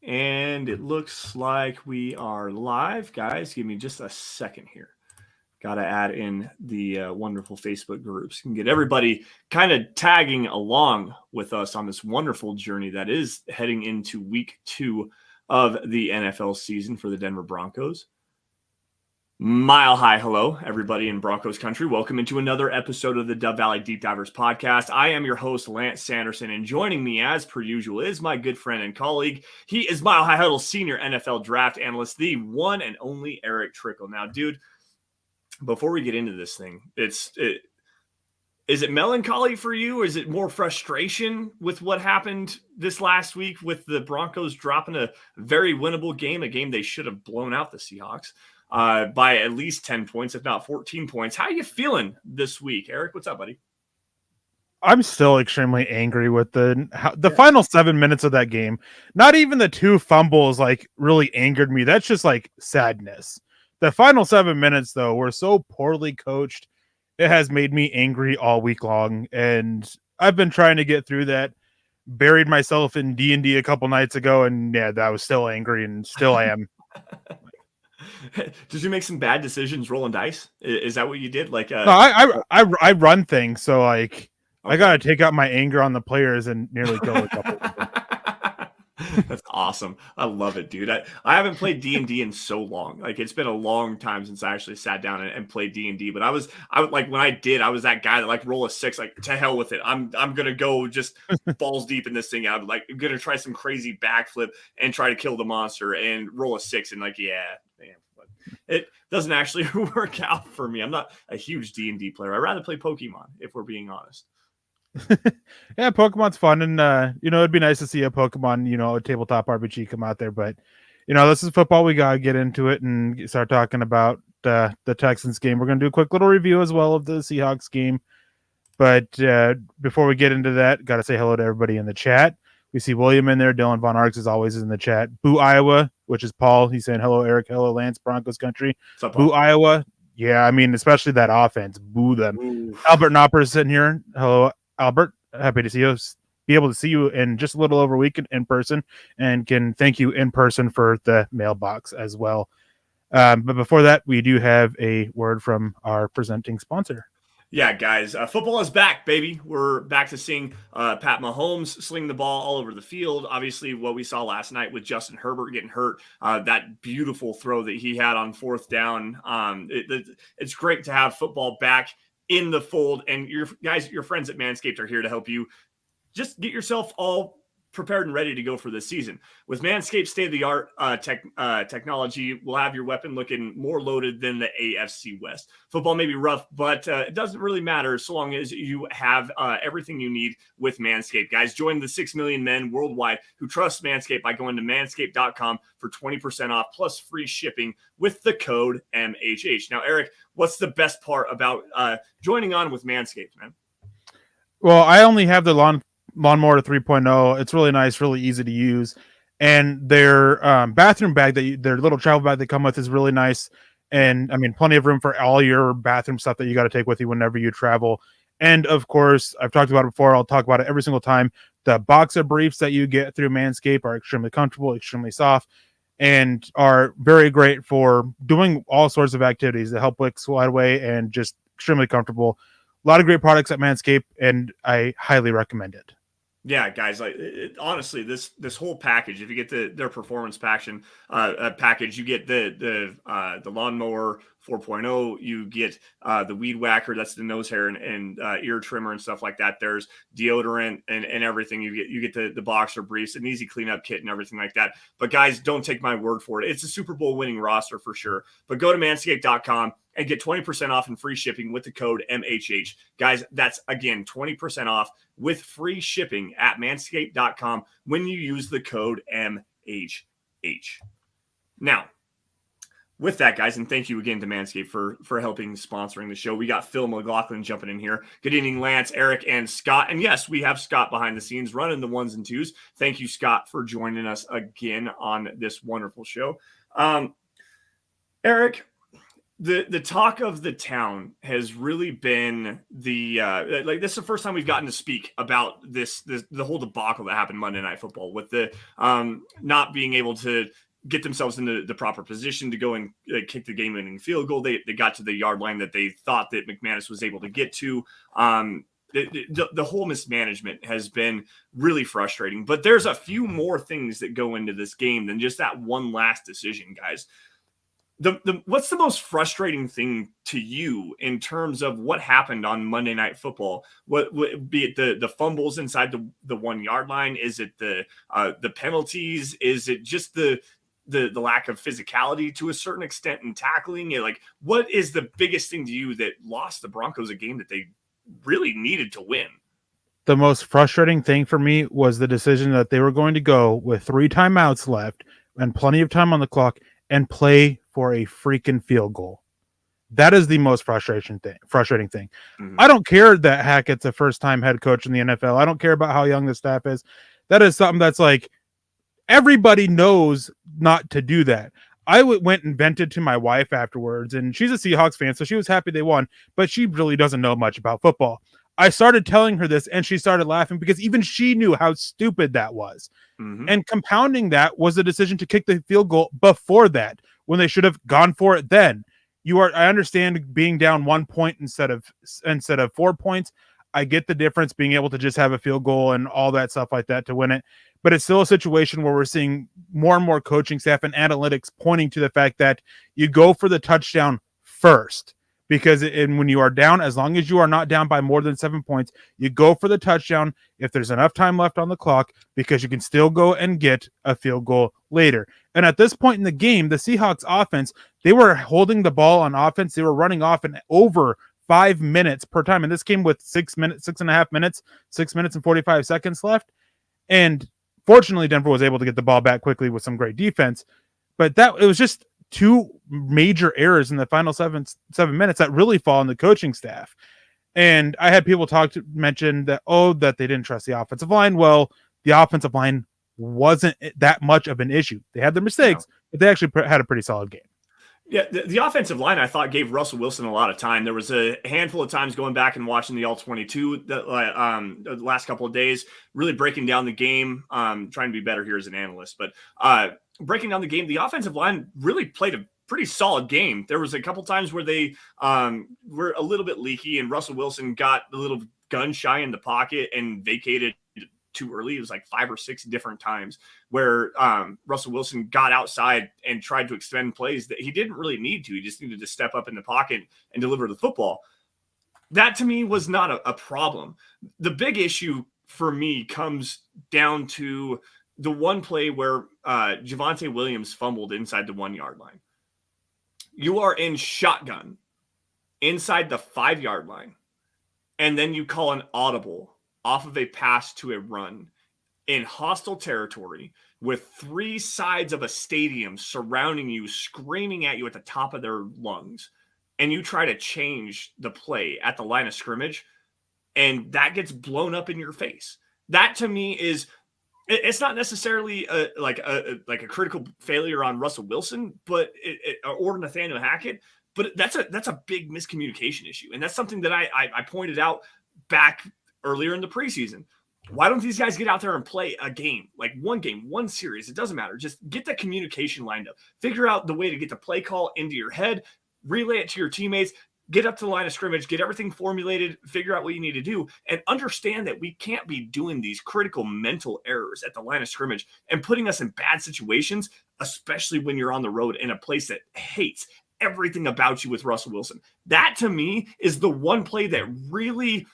And it looks like we are live. Guys, give me just a second here. Got to add in the wonderful Facebook groups and get everybody kind of tagging along with us on this wonderful journey that is heading into week 2 of the NFL season for the Denver Broncos. Mile high hello, everybody in Broncos country. Welcome into another episode of the Dove Valley Deep Divers podcast. I am your host, Lance Sanderson, and joining me as per usual is my good friend and colleague. He is Mile High Huddle senior NFL draft analyst, the one and only Erick Trickel. Now, dude, before we get into this thing, is it melancholy for you? Is it more frustration with what happened this last week with the Broncos dropping a very winnable game, a game they should have blown out the Seahawks by at least 10 points, if not 14 points? How are you feeling this week? Erick, what's up, buddy? I'm still extremely angry with the final 7 minutes of that game. Not even the 2 fumbles really angered me. That's just sadness. The final 7 minutes though were so poorly coached. It has made me angry all week long, and I've been trying to get through that. Buried myself in D&D a couple nights ago, and I was still angry and still am. Did you make some bad decisions rolling dice? Is that what you did? No, I run things, so okay. I got to take out my anger on the players and nearly kill a couple of them. That's awesome. I love it, dude. I haven't played D&D in so long. It's been a long time since I actually sat down and played D&D. But I was when I did, I was that guy that roll a 6, to hell with it. I'm gonna go just balls deep in this thing. I'm gonna try some crazy backflip and try to kill the monster and roll a 6 and it doesn't actually work out for me. I'm not a huge D&D player. I'd rather play Pokemon, if we're being honest. Yeah, Pokemon's fun, and it'd be nice to see a Pokemon, a tabletop RPG come out there. But this is football. We gotta get into it and start talking about the Texans game. We're gonna do a quick little review as well of the Seahawks game. But before we get into that, gotta say hello to everybody in the chat. We see William in there. Dylan Von Arx, as always, is in the chat. Boo Iowa, which is Paul. He's saying hello, Erick. Hello, Lance. Broncos country. What's up, Boo Iowa. Yeah, I mean, especially that offense. Boo them. Ooh. Albert Knopper is sitting here. Hello, Albert. Happy to see you. Be able to see you in just a little over a week in person, and can thank you in person for the mailbox as well. But before that, we do have a word from our presenting sponsor. Yeah, guys, football is back, baby. We're back to seeing Pat Mahomes sling the ball all over the field. Obviously, what we saw last night with Justin Herbert getting hurt, that beautiful throw that he had on 4th down. It's great to have football back in the fold. And your friends at Manscaped are here to help you just get yourself all prepared and ready to go for this season. With Manscaped state-of-the-art technology, we'll have your weapon looking more loaded than the AFC West. Football may be rough, but it doesn't really matter so long as you have everything you need with Manscaped. Guys, join the 6 million men worldwide who trust Manscaped by going to manscaped.com for 20% off plus free shipping with the code MHH. Now, Erick, what's the best part about joining on with Manscaped, man? Well, I only have the Lawnmower 3.0. It's really nice, really easy to use, and their bathroom bag, their little travel bag they come with, is really nice. And I mean, plenty of room for all your bathroom stuff that you got to take with you whenever you travel. And of course, I've talked about it before. I'll talk about it every single time. The boxer briefs that you get through Manscaped are extremely comfortable, extremely soft, and are very great for doing all sorts of activities that help wick sweat away, and just extremely comfortable. A lot of great products at Manscaped, and I highly recommend it. Yeah, guys, honestly, this whole package, if you get their performance package, you get the lawnmower 4.0, you get the weed whacker, that's the nose hair and ear trimmer and stuff like that. There's deodorant and everything. You get the boxer briefs, an easy cleanup kit and everything like that. But guys, don't take my word for it. It's a Super Bowl winning roster for sure. But go to manscaped.com and get 20% off and free shipping with the code MHH. Guys, that's, again, 20% off with free shipping at manscaped.com when you use the code MHH. Now, with that, guys, and thank you again to Manscaped for helping sponsoring the show. We got Phil McLaughlin jumping in here. Good evening, Lance, Erick, and Scott. And yes, we have Scott behind the scenes running the 1s and 2s. Thank you, Scott, for joining us again on this wonderful show. Erick, The talk of the town has really been the like this is the first time we've gotten to speak about this the whole debacle that happened Monday Night Football with the not being able to get themselves into the proper position to go and kick the game-winning field goal. They got to the yard line that they thought that McManus was able to get to. The whole mismanagement has been really frustrating. But there's a few more things that go into this game than just that one last decision, guys. What's the most frustrating thing to you in terms of what happened on Monday Night Football? What be it the fumbles inside the 1 yard line? Is it the penalties? Is it just the lack of physicality to a certain extent in tackling? Like, what is the biggest thing to you that lost the Broncos a game that they really needed to win? The most frustrating thing for me was the decision that they were going to go with 3 timeouts left and plenty of time on the clock and play for a freaking field goal. That is the most frustrating thing. Mm-hmm. I don't care that Hackett's a first-time head coach in the NFL. I don't care about how young the staff is. That is something that's like everybody knows not to do that. I went and vented to my wife afterwards, and she's a Seahawks fan, so she was happy they won, but she really doesn't know much about football. I started telling her this, and she started laughing because even she knew how stupid that was. Mm-hmm. And compounding that was the decision to kick the field goal before that, when they should have gone for it then. I understand being down 1 point instead of 4 points. I get the difference, being able to just have a field goal and all that stuff like that to win it. But it's still a situation where we're seeing more and more coaching staff and analytics pointing to the fact that you go for the touchdown first. Because when you are down, as long as you are not down by more than 7 points, you go for the touchdown if there's enough time left on the clock, because you can still go and get a field goal later. And at this point in the game, the Seahawks offense, they were holding the ball on offense. They were running off in over 5 minutes per time. And this came with 6 minutes, 6.5 minutes, 6 minutes and 45 seconds left. And fortunately, Denver was able to get the ball back quickly with some great defense. But it was just 2 major errors in the final 7 minutes that really fall on the coaching staff. And I had people mention that they didn't trust the offensive line. Well, the offensive line wasn't that much of an issue. They had their mistakes, but they actually had a pretty solid game. Yeah, the offensive line, I thought, gave Russell Wilson a lot of time. There was a handful of times going back and watching the All-22 the last couple of days, really breaking down the game, trying to be better here as an analyst. But breaking down the game, the offensive line really played a pretty solid game. There was a couple times where they were a little bit leaky, and Russell Wilson got a little gun shy in the pocket and vacated too early. It was like 5 or 6 different times where Russell Wilson got outside and tried to extend plays that he didn't really need to. He just needed to step up in the pocket and deliver the football. That to me was not a problem. The big issue for me comes down to the one play where Javonte Williams fumbled inside the 1 yard line. You are in shotgun inside the 5 yard line, and then you call an audible off of a pass to a run in hostile territory with 3 sides of a stadium surrounding you, screaming at you at the top of their lungs, and you try to change the play at the line of scrimmage, and that gets blown up in your face. That to me is, it's not necessarily like a critical failure on Russell Wilson, but or Nathaniel Hackett, but that's a big miscommunication issue, and that's something that I pointed out back earlier in the preseason. Why don't these guys get out there and play a game, like one series? It doesn't matter. Just get the communication lined up. Figure out the way to get the play call into your head, relay it to your teammates, get up to the line of scrimmage, get everything formulated, figure out what you need to do, and understand that we can't be doing these critical mental errors at the line of scrimmage and putting us in bad situations, especially when you're on the road in a place that hates everything about you with Russell Wilson. That to me is the one play that really,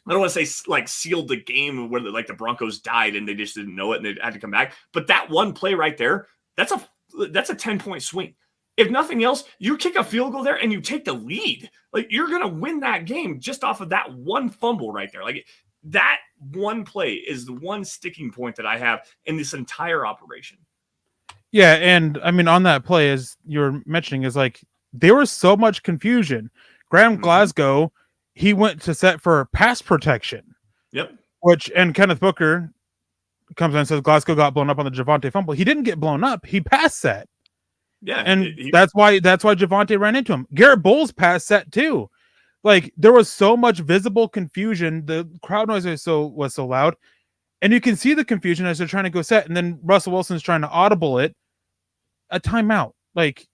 I don't want to say like sealed the game where the Broncos died and they just didn't know it and they had to come back. But that one play right there, that's a 10-point swing. If nothing else, you kick a field goal there and you take the lead. Like, you're going to win that game just off of that one fumble right there. Like, that one play is the one sticking point that I have in this entire operation. Yeah, and I mean, on that play, as you're mentioning, is like there was so much confusion. Graham Glasgow, he went to set for pass protection. Yep. And Kenneth Booker comes in and says Glasgow got blown up on the Javonte fumble. He didn't get blown up. He pass set. Yeah, And that's why Javonte ran into him. Garrett Bowles pass set too. Like, there was so much visible confusion. The crowd noise was so loud. And you can see the confusion as they're trying to go set. And then Russell Wilson's trying to audible it. A timeout. Like,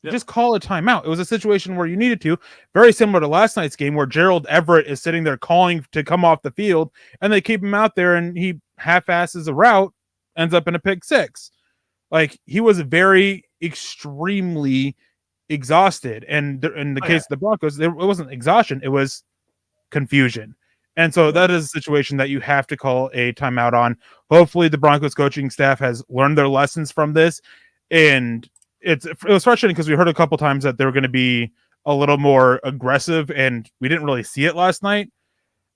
just call a timeout. It was a situation where you needed to. Very similar to last night's game where Gerald Everett is sitting there calling to come off the field. And they keep him out there and he half-asses a route, ends up in a pick six. Like, he was very extremely exhausted. And in the case of the Broncos, it wasn't exhaustion, it was confusion. And so that is a situation that you have to call a timeout on. Hopefully the Broncos coaching staff has learned their lessons from this. And it was frustrating because we heard a couple times that they were going to be a little more aggressive, and we didn't really see it last night.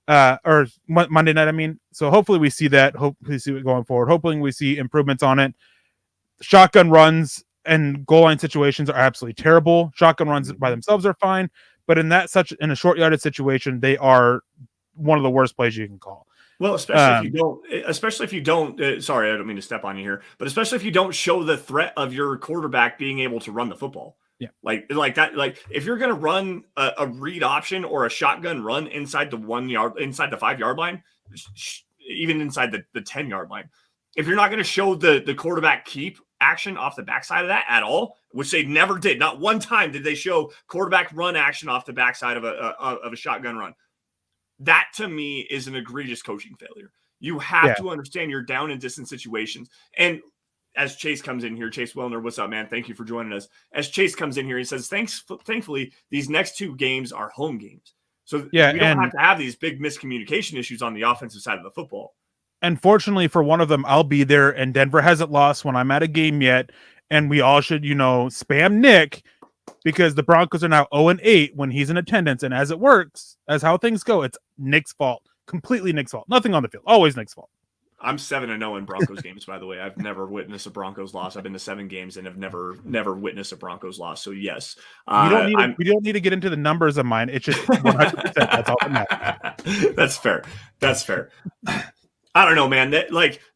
Or Monday night, I mean. So hopefully we see that. Hopefully we see it going forward. Hopefully we see improvements on it. Shotgun runs and goal line situations are absolutely terrible. Shotgun runs by themselves are fine, but in a short yardage situation, they are one of the worst plays you can call. Well, especially if you don't. Sorry, I don't mean to step on you here, but especially if you don't show the threat of your quarterback being able to run the football. Yeah, like that. Like, if you're going to run a read option or a shotgun run inside the 1 yard, inside the 5 yard line, even inside the 10 yard line, if you're not going to show the quarterback keep action off the backside of that at all, which they never did, not one time did they show quarterback run action off the backside of a shotgun run. That to me is an egregious coaching failure. You have to understand you're down in distance situations. And as Chase comes in here, Chase Wellner, what's up, man? Thank you for joining us. As Chase comes in here, he says, thankfully, these next 2 games are home games. So we don't have to have these big miscommunication issues on the offensive side of the football. And fortunately for one of them, I'll be there, and Denver hasn't lost when I'm at a game yet. And we all should, spam Nick, because the Broncos are now 0-8 when he's in attendance. And as it works, as how things go, it's Nick's fault. Completely Nick's fault. Nothing on the field. Always Nick's fault. I'm 7-0 in Broncos games, by the way. I've never witnessed a Broncos loss. I've been to 7 games and have never witnessed a Broncos loss. So yes, we don't need to get into the numbers of mine. It's just 100%. That's all that matters. That's fair. I don't know, man.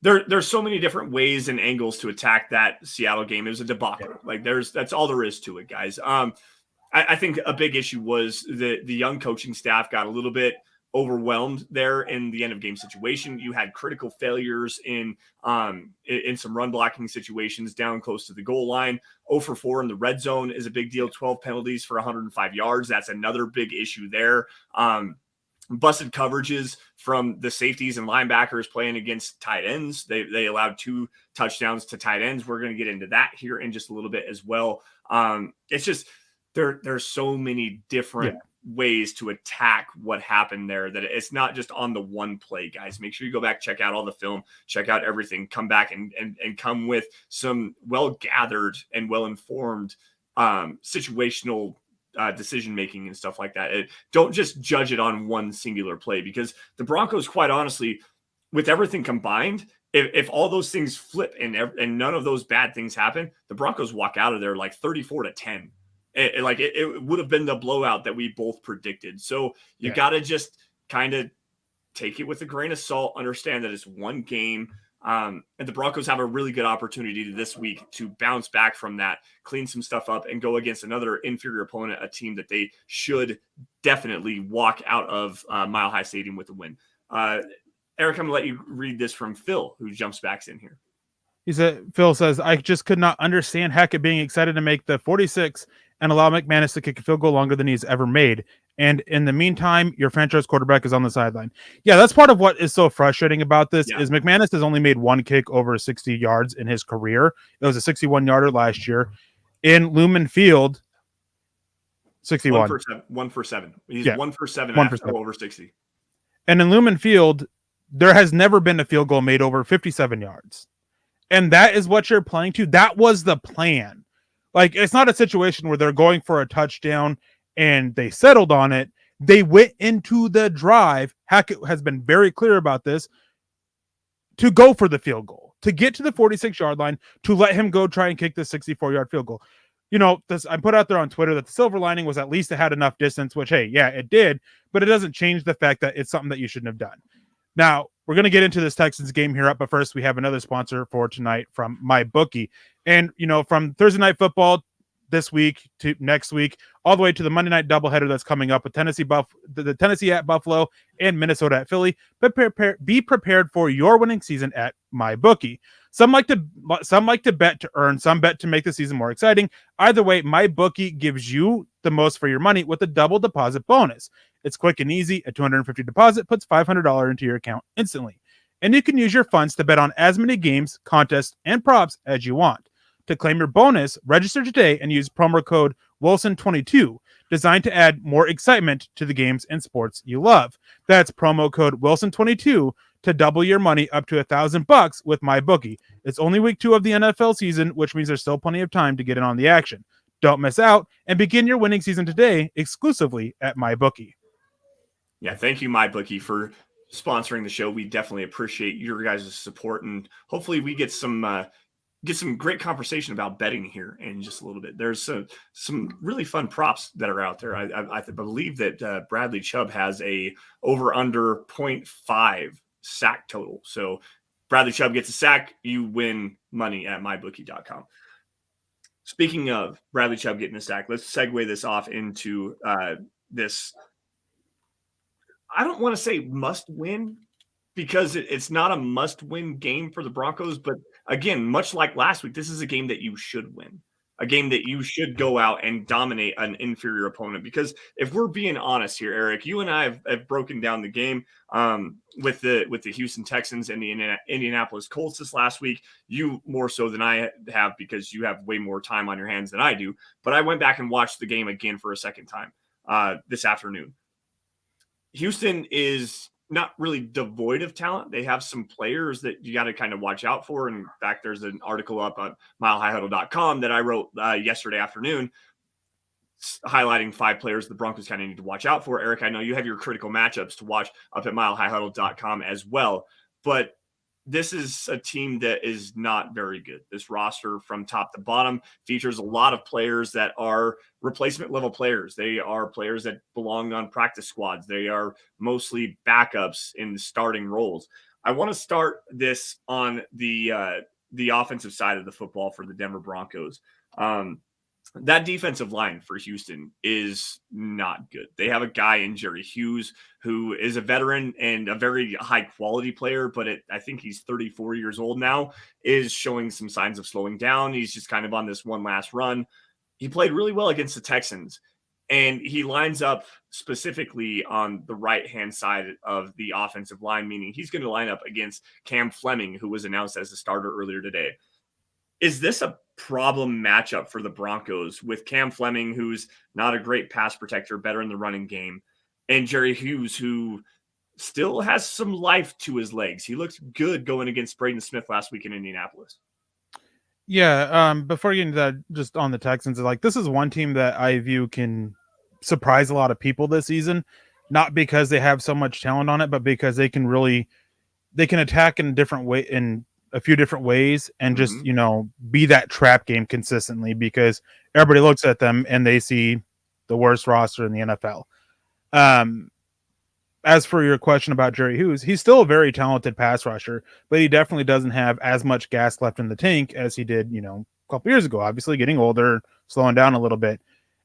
There's so many different ways and angles to attack that Seattle game. It was a debacle. Like, that's all there is to it, guys. I think a big issue was the young coaching staff got a little bit overwhelmed there in the end of game situation. You had critical failures in some run blocking situations down close to the goal line. 0 for 4 in the red zone is a big deal. 12 penalties for 105 yards. That's another big issue there. Busted coverages from the safeties and linebackers playing against tight ends. They allowed 2 touchdowns to tight ends. We're going to get into that here in just a little bit as well. It's just there's so many different ways to attack what happened there that it's not just on the one play, guys. Make sure you go back, check out all the film, check out everything, come back and come with some well-gathered and well-informed situational decision making and stuff like that. Don't just judge it on one singular play, because the Broncos, quite honestly, with everything combined, if all those things flip and none of those bad things happen, the Broncos walk out of there like 34-10. It would have been the blowout that we both predicted. So you got to just kind of take it with a grain of salt, understand that it's one game. And the Broncos have a really good opportunity this week to bounce back from that, clean some stuff up, and go against another inferior opponent, a team that they should definitely walk out of Mile High Stadium with a win. Eric, I'm going to let you read this from Phil, who jumps back in here. Phil says, I just could not understand Hackett being excited to make the 46 and allow McManus to kick a field goal longer than he's ever made. And in the meantime, your franchise quarterback is on the sideline. Yeah, that's part of what is so frustrating about this is McManus has only made 1 kick over 60 yards in his career. It was a 61-yarder last year. In Lumen Field, 61. 1 for 7. He's 1 for 7 over 60. And in Lumen Field, there has never been a field goal made over 57 yards. And that is what you're playing to. That was the plan. Like, it's not a situation where they're going for a touchdown and they settled on it. They went into the drive. Hackett has been very clear about this, to go for the field goal, to get to the 46-yard line, to let him go try and kick the 64-yard field goal. I put out there on Twitter that the silver lining was at least it had enough distance, which, hey, yeah, it did, but it doesn't change the fact that it's something that you shouldn't have done. Now, we're going to get into this Texans game here up, but first we have another sponsor for tonight from MyBookie. And, from Thursday Night Football this week to next week, all the way to the Monday night doubleheader that's coming up with the Tennessee at Buffalo and Minnesota at Philly. But be prepared for your winning season at MyBookie. Some like to bet to earn, some bet to make the season more exciting. Either way, MyBookie gives you the most for your money with a double deposit bonus. It's quick and easy. A $250 deposit puts $500 into your account instantly. And you can use your funds to bet on as many games, contests, and props as you want. To claim your bonus, register today and use promo code Wilson22, designed to add more excitement to the games and sports you love. That's promo code Wilson22 to double your money up to $1,000 with MyBookie. It's only week 2 of the NFL season, which means there's still plenty of time to get in on the action. Don't miss out and begin your winning season today exclusively at MyBookie. Yeah, thank you, MyBookie, for sponsoring the show. We definitely appreciate your guys' support, and hopefully we get some great conversation about betting here in just a little bit. There's some really fun props that are out there. I believe that Bradley Chubb has a over under 0.5 sack total. So Bradley Chubb gets a sack, you win money at mybookie.com. Speaking of Bradley Chubb getting a sack, let's segue this off into this. I don't want to say must win, because it's not a must-win game for the Broncos. But again, much like last week, this is a game that you should win, a game that you should go out and dominate an inferior opponent. Because if we're being honest here, Eric, you and I have broken down the game with the Houston Texans and the Indianapolis Colts this last week. You more so than I have, because you have way more time on your hands than I do. But I went back and watched the game again for a second time this afternoon. Houston is not really devoid of talent. They have some players that you got to kind of watch out for. In fact, there's an article up on milehighhuddle.com that I wrote yesterday afternoon highlighting 5 players the Broncos kind of need to watch out for. Eric, I know you have your critical matchups to watch up at milehighhuddle.com as well, but this is a team that is not very good. This roster from top to bottom features a lot of players that are replacement level players. They are players that belong on practice squads. They are mostly backups in starting roles. I want to start this on the offensive side of the football for the Denver Broncos. That defensive line for Houston is not good. They have a guy in Jerry Hughes who is a veteran and a very high quality player, but I think he's 34 years old now, is showing some signs of slowing down. He's just kind of on this one last run. He played really well against the Texans, and he lines up specifically on the right-hand side of the offensive line, meaning he's going to line up against Cam Fleming, who was announced as a starter earlier today. Is this a problem matchup for the Broncos with Cam Fleming, who's not a great pass protector, better in the running game, and Jerry Hughes, who still has some life to his legs? He looks good going against Braden Smith last week in Indianapolis. Yeah, before getting to that, just on the Texans, this is one team that I view can surprise a lot of people this season, not because they have so much talent on it, but because they can attack in a few different ways and just, be that trap game consistently, because everybody looks at them and they see the worst roster in the NFL. As for your question about Jerry Hughes, he's still a very talented pass rusher, but he definitely doesn't have as much gas left in the tank as he did, a couple years ago, obviously getting older, slowing down a little bit.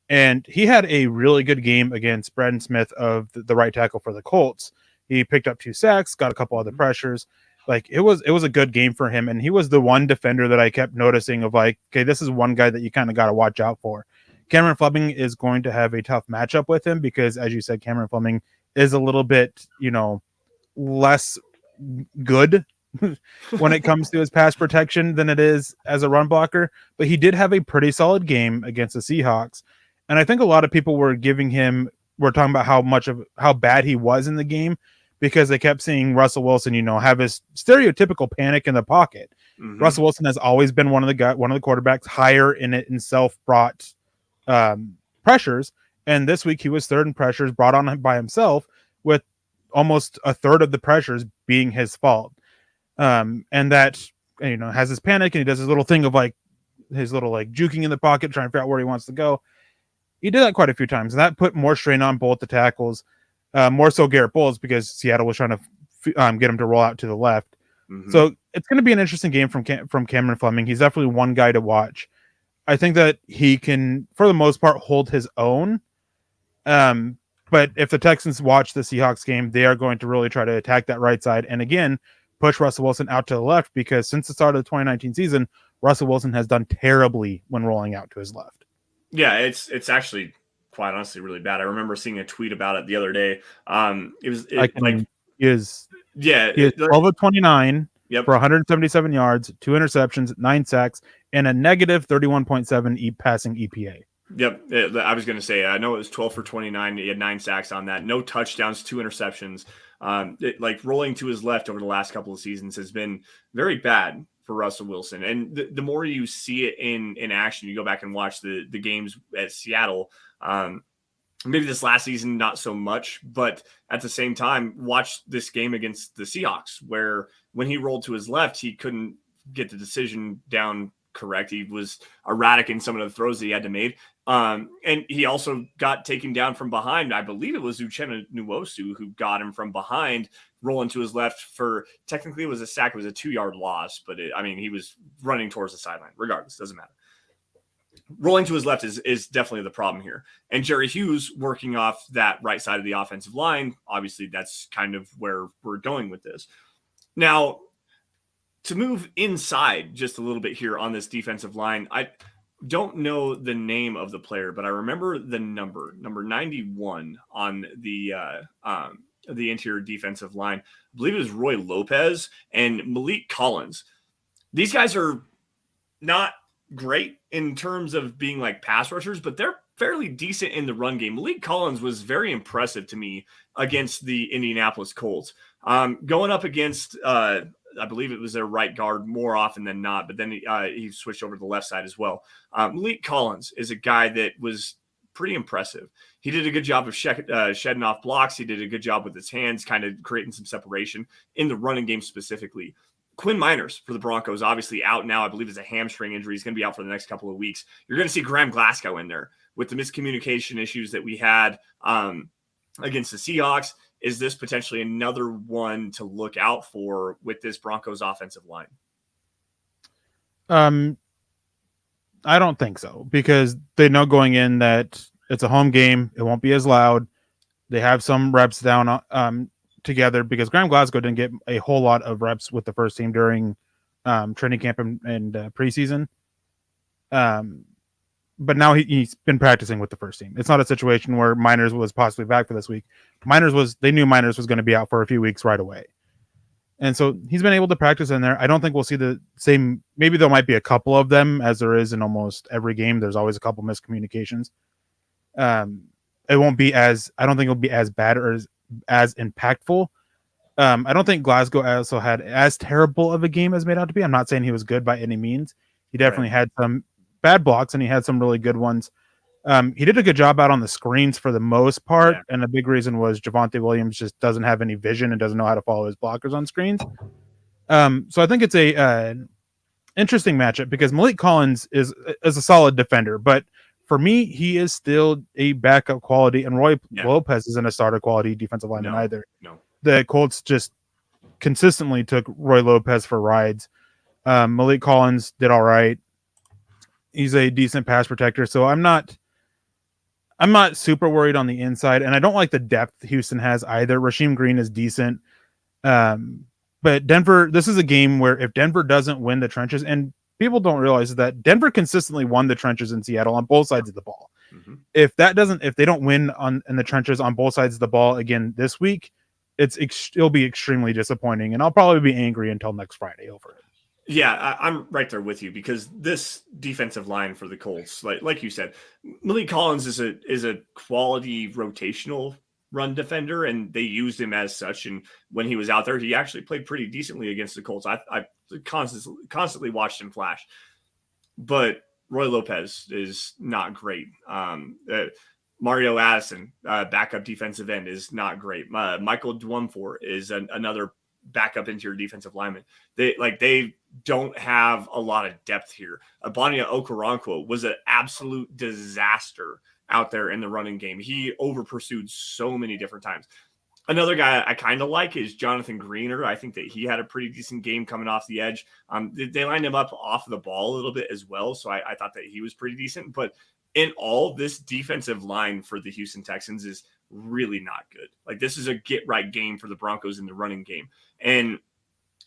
And he had a really good game against Braden Smith of the right tackle for the Colts. He picked up 2 sacks, got a couple other pressures. It was a good game for him, and he was the one defender that I kept noticing of okay, this is one guy that you kind of got to watch out for. Cameron Fleming is going to have a tough matchup with him because, as you said, Cameron Fleming is a little bit, less good when it comes to his pass protection than it is as a run blocker, but he did have a pretty solid game against the Seahawks. And I think a lot of people were talking about how bad he was in the game, because they kept seeing Russell Wilson, have his stereotypical panic in the pocket. Mm-hmm. Russell Wilson has always been one of the quarterbacks higher in self-brought pressures. And this week he was third in pressures brought on by himself, with almost a third of the pressures being his fault. And that, has his panic, and he does his little thing of his little juking in the pocket, trying to figure out where he wants to go. He did that quite a few times, and that put more strain on both the tackles. More so Garrett Bowles, because Seattle was trying to get him to roll out to the left. Mm-hmm. So it's going to be an interesting game from Cameron Fleming. He's definitely one guy to watch. I think that he can, for the most part, hold his own. But if the Texans watch the Seahawks game, they are going to really try to attack that right side. And again, push Russell Wilson out to the left, because since the start of the 2019 season, Russell Wilson has done terribly when rolling out to his left. Yeah, it's actually quite honestly really bad. I remember seeing a tweet about it the other day. He is 12 of 29 for 177 yards, 2 interceptions, 9 sacks, and a negative 31.7 passing EPA. Yep. I was going to say, I know it was 12 for 29. He had 9 sacks on that. No touchdowns, 2 interceptions. Rolling to his left over the last couple of seasons has been very bad for Russell Wilson. And the more you see it in action, you go back and watch the games at Seattle. Maybe this last season, not so much, but at the same time, watch this game against the Seahawks, where when he rolled to his left, he couldn't get the decision down correct. He was erratic in some of the throws that he had to make. And he also got taken down from behind. I believe it was Uchenna Nwosu who got him from behind, rolling to his left for, technically it was a sack. It was a 2-yard loss, but he was running towards the sideline. Regardless, doesn't matter. Rolling to his left is definitely the problem here. And Jerry Hughes working off that right side of the offensive line. Obviously, that's kind of where we're going with this. Now, to move inside just a little bit here on this defensive line, I don't know the name of the player, but I remember the number 91 on the interior defensive line. I believe it was Roy Lopez and Malik Collins. These guys are not great in terms of being like pass rushers, but they're fairly decent in the run game. Malik Collins was very impressive to me against the Indianapolis Colts. Going up against, I believe it was their right guard more often than not, but then he switched over to the left side as well. Malik Collins is a guy that was pretty impressive. He did a good job of shedding off blocks. He did a good job with his hands, kind of creating some separation in the running game specifically. Quinn Miners for the Broncos, obviously out now. I believe it's a hamstring injury. He's going to be out for the next couple of weeks. You're going to see Graham Glasgow in there with the miscommunication issues that we had against the Seahawks. Is this potentially another one to look out for with this Broncos offensive line? I don't think so, because they know going in that it's a home game. It won't be as loud. They have some reps down together, because Graham Glasgow didn't get a whole lot of reps with the first team during training camp and preseason. But now he's been practicing with the first team. It's not a situation where Miners was possibly back for this week. They knew Miners was going to be out for a few weeks right away. And so he's been able to practice in there. I don't think we'll see the same. Maybe there might be a couple of them, as there is in almost every game. There's always a couple miscommunications. It won't be as, I don't think it'll be as bad or as impactful. I don't think Glasgow also had as terrible of a game as made out to be. I'm not saying he was good by any means. He definitely had some bad blocks, and he had some really good ones. He did a good job out on the screens for the most part, and a big reason was Javonte Williams just doesn't have any vision and doesn't know how to follow his blockers on screens. So I think it's a interesting matchup, because Malik Collins is a solid defender, but for me, he is still a backup quality, and Roy Lopez isn't a starter quality defensive lineman either. No. The Colts just consistently took Roy Lopez for rides. Malik Collins did all right. He's a decent pass protector, so I'm not super worried on the inside, and I don't like the depth Houston has either. Rasheem Green is decent, but Denver, this is a game where if Denver doesn't win the trenches, and people don't realize that Denver consistently won the trenches in Seattle on both sides of the ball. Mm-hmm. If they don't win in the trenches on both sides of the ball again this week, it'll be extremely disappointing, and I'll probably be angry until next Friday over it. Yeah, I'm right there with you, because this defensive line for the Colts, like you said, Malik Collins is a quality rotational run defender, and they used him as such. And when he was out there, he actually played pretty decently against the Colts. I constantly watched him flash. But Roy Lopez is not great. Mario Addison, backup defensive end, is not great. Michael Dwumfor is another backup interior defensive lineman. They don't have a lot of depth here. Abania Okoronkwo was an absolute disaster out there in the running game. He over pursued so many different times. Another guy I kind of like is Jonathan Greener. I think that he had a pretty decent game coming off the edge. They lined him up off of the ball a little bit as well, so I thought that he was pretty decent. But in all, this defensive line for the Houston Texans is really not good. Like, this is a get-right game for the Broncos in the running game. And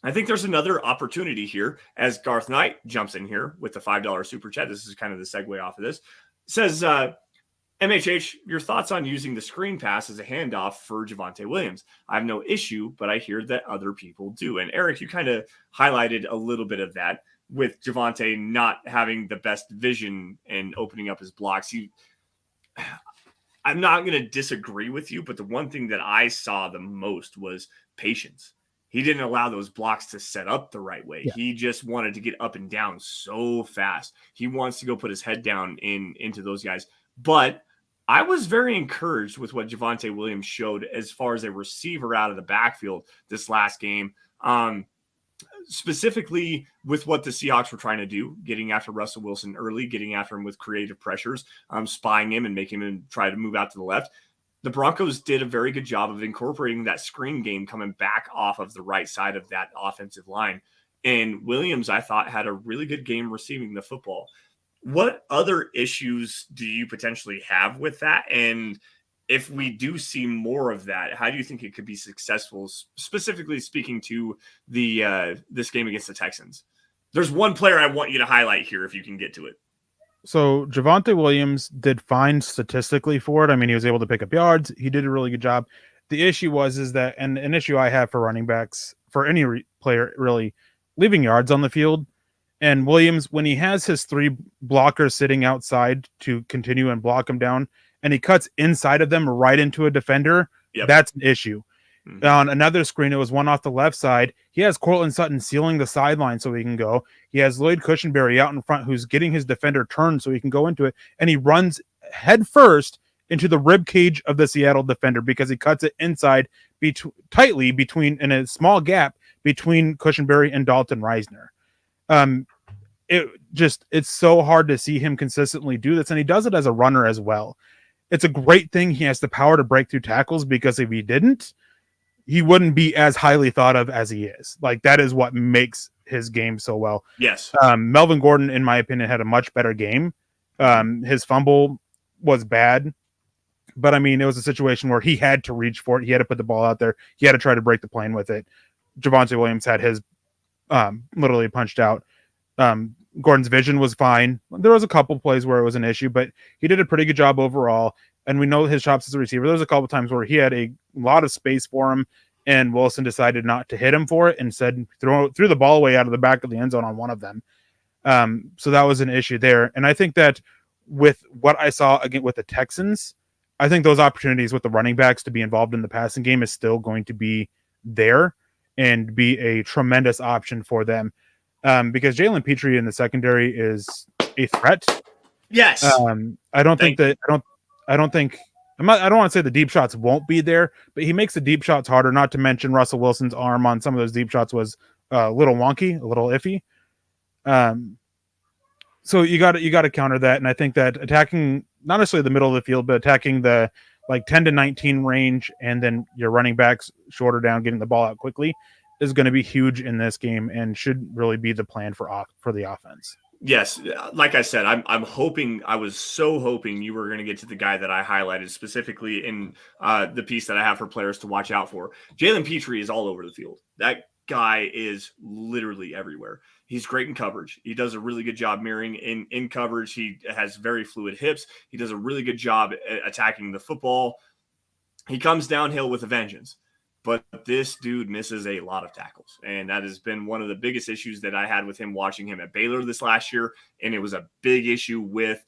I think there's another opportunity here as Garth Knight jumps in here with the $5 super chat. This is kind of the segue off of this. It says, MHH, your thoughts on using the screen pass as a handoff for Javonte Williams? I have no issue, but I hear that other people do. And Eric, you kind of highlighted a little bit of that with Javonte not having the best vision and opening up his blocks. I'm not going to disagree with you, but the one thing that I saw the most was patience. He didn't allow those blocks to set up the right way. Yeah. He just wanted to get up and down so fast. He wants to go put his head down into those guys. But I was very encouraged with what Javonte Williams showed as far as a receiver out of the backfield this last game, specifically with what the Seahawks were trying to do, getting after Russell Wilson early, getting after him with creative pressures, spying him and making him try to move out to the left. The Broncos did a very good job of incorporating that screen game coming back off of the right side of that offensive line. And Williams, I thought, had a really good game receiving the football. What other issues do you potentially have with that? And if we do see more of that, how do you think it could be successful, specifically speaking to the this game against the Texans? There's one player I want you to highlight here if you can get to it. So Javonte Williams did fine statistically for it. I mean, he was able to pick up yards. He did a really good job. The issue is that, and an issue I have for running backs, for any player really, leaving yards on the field. And Williams, when he has his three blockers sitting outside to continue and block him down, and he cuts inside of them right into a defender, that's an issue. Mm-hmm. On another screen, it was one off the left side. He has Courtland Sutton sealing the sideline so he can go. He has Lloyd Cushenberry out in front who's getting his defender turned so he can go into it. And he runs head first into the rib cage of the Seattle defender because he cuts it inside tightly in a small gap between Cushenberry and Dalton Reisner. It's so hard to see him consistently do this, and he does it as a runner as well. It's a great thing he has the power to break through tackles, because if he didn't, he wouldn't be as highly thought of as he is. Like, that is what makes his game so well. Yes. Melvin Gordon, in my opinion, had a much better game. His fumble was bad, but I mean, it was a situation where he had to reach for it. He had to put the ball out there. He had to try to break the plane with it. Javonte Williams had his literally punched out. Gordon's vision was fine. There was a couple plays where it was an issue, but he did a pretty good job overall. And we know his chops as a receiver. There was a couple times where he had a lot of space for him, and Wilson decided not to hit him for it and said threw the ball away out of the back of the end zone on one of them. So that was an issue there. And I think that with what I saw again with the Texans, I think those opportunities with the running backs to be involved in the passing game is still going to be there and be a tremendous option for them. Because Jalen Petrie in the secondary is a threat. Yes. I don't want to say the deep shots won't be there, but he makes the deep shots harder, not to mention Russell Wilson's arm on some of those deep shots was a little wonky, a little iffy. So you got to counter that. And I think that attacking not necessarily the middle of the field, but attacking the 10 to 19 range, and then your running backs shorter down, getting the ball out quickly, is going to be huge in this game and should really be the plan for the offense. Yes. Like I said, I was so hoping you were going to get to the guy that I highlighted specifically in the piece that I have for players to watch out for. Jalen Petrie is all over the field. That guy is literally everywhere. He's great in coverage. He does a really good job mirroring in coverage. He has very fluid hips. He does a really good job attacking the football. He comes downhill with a vengeance. But this dude misses a lot of tackles, and that has been one of the biggest issues that I had with him watching him at Baylor this last year, and it was a big issue with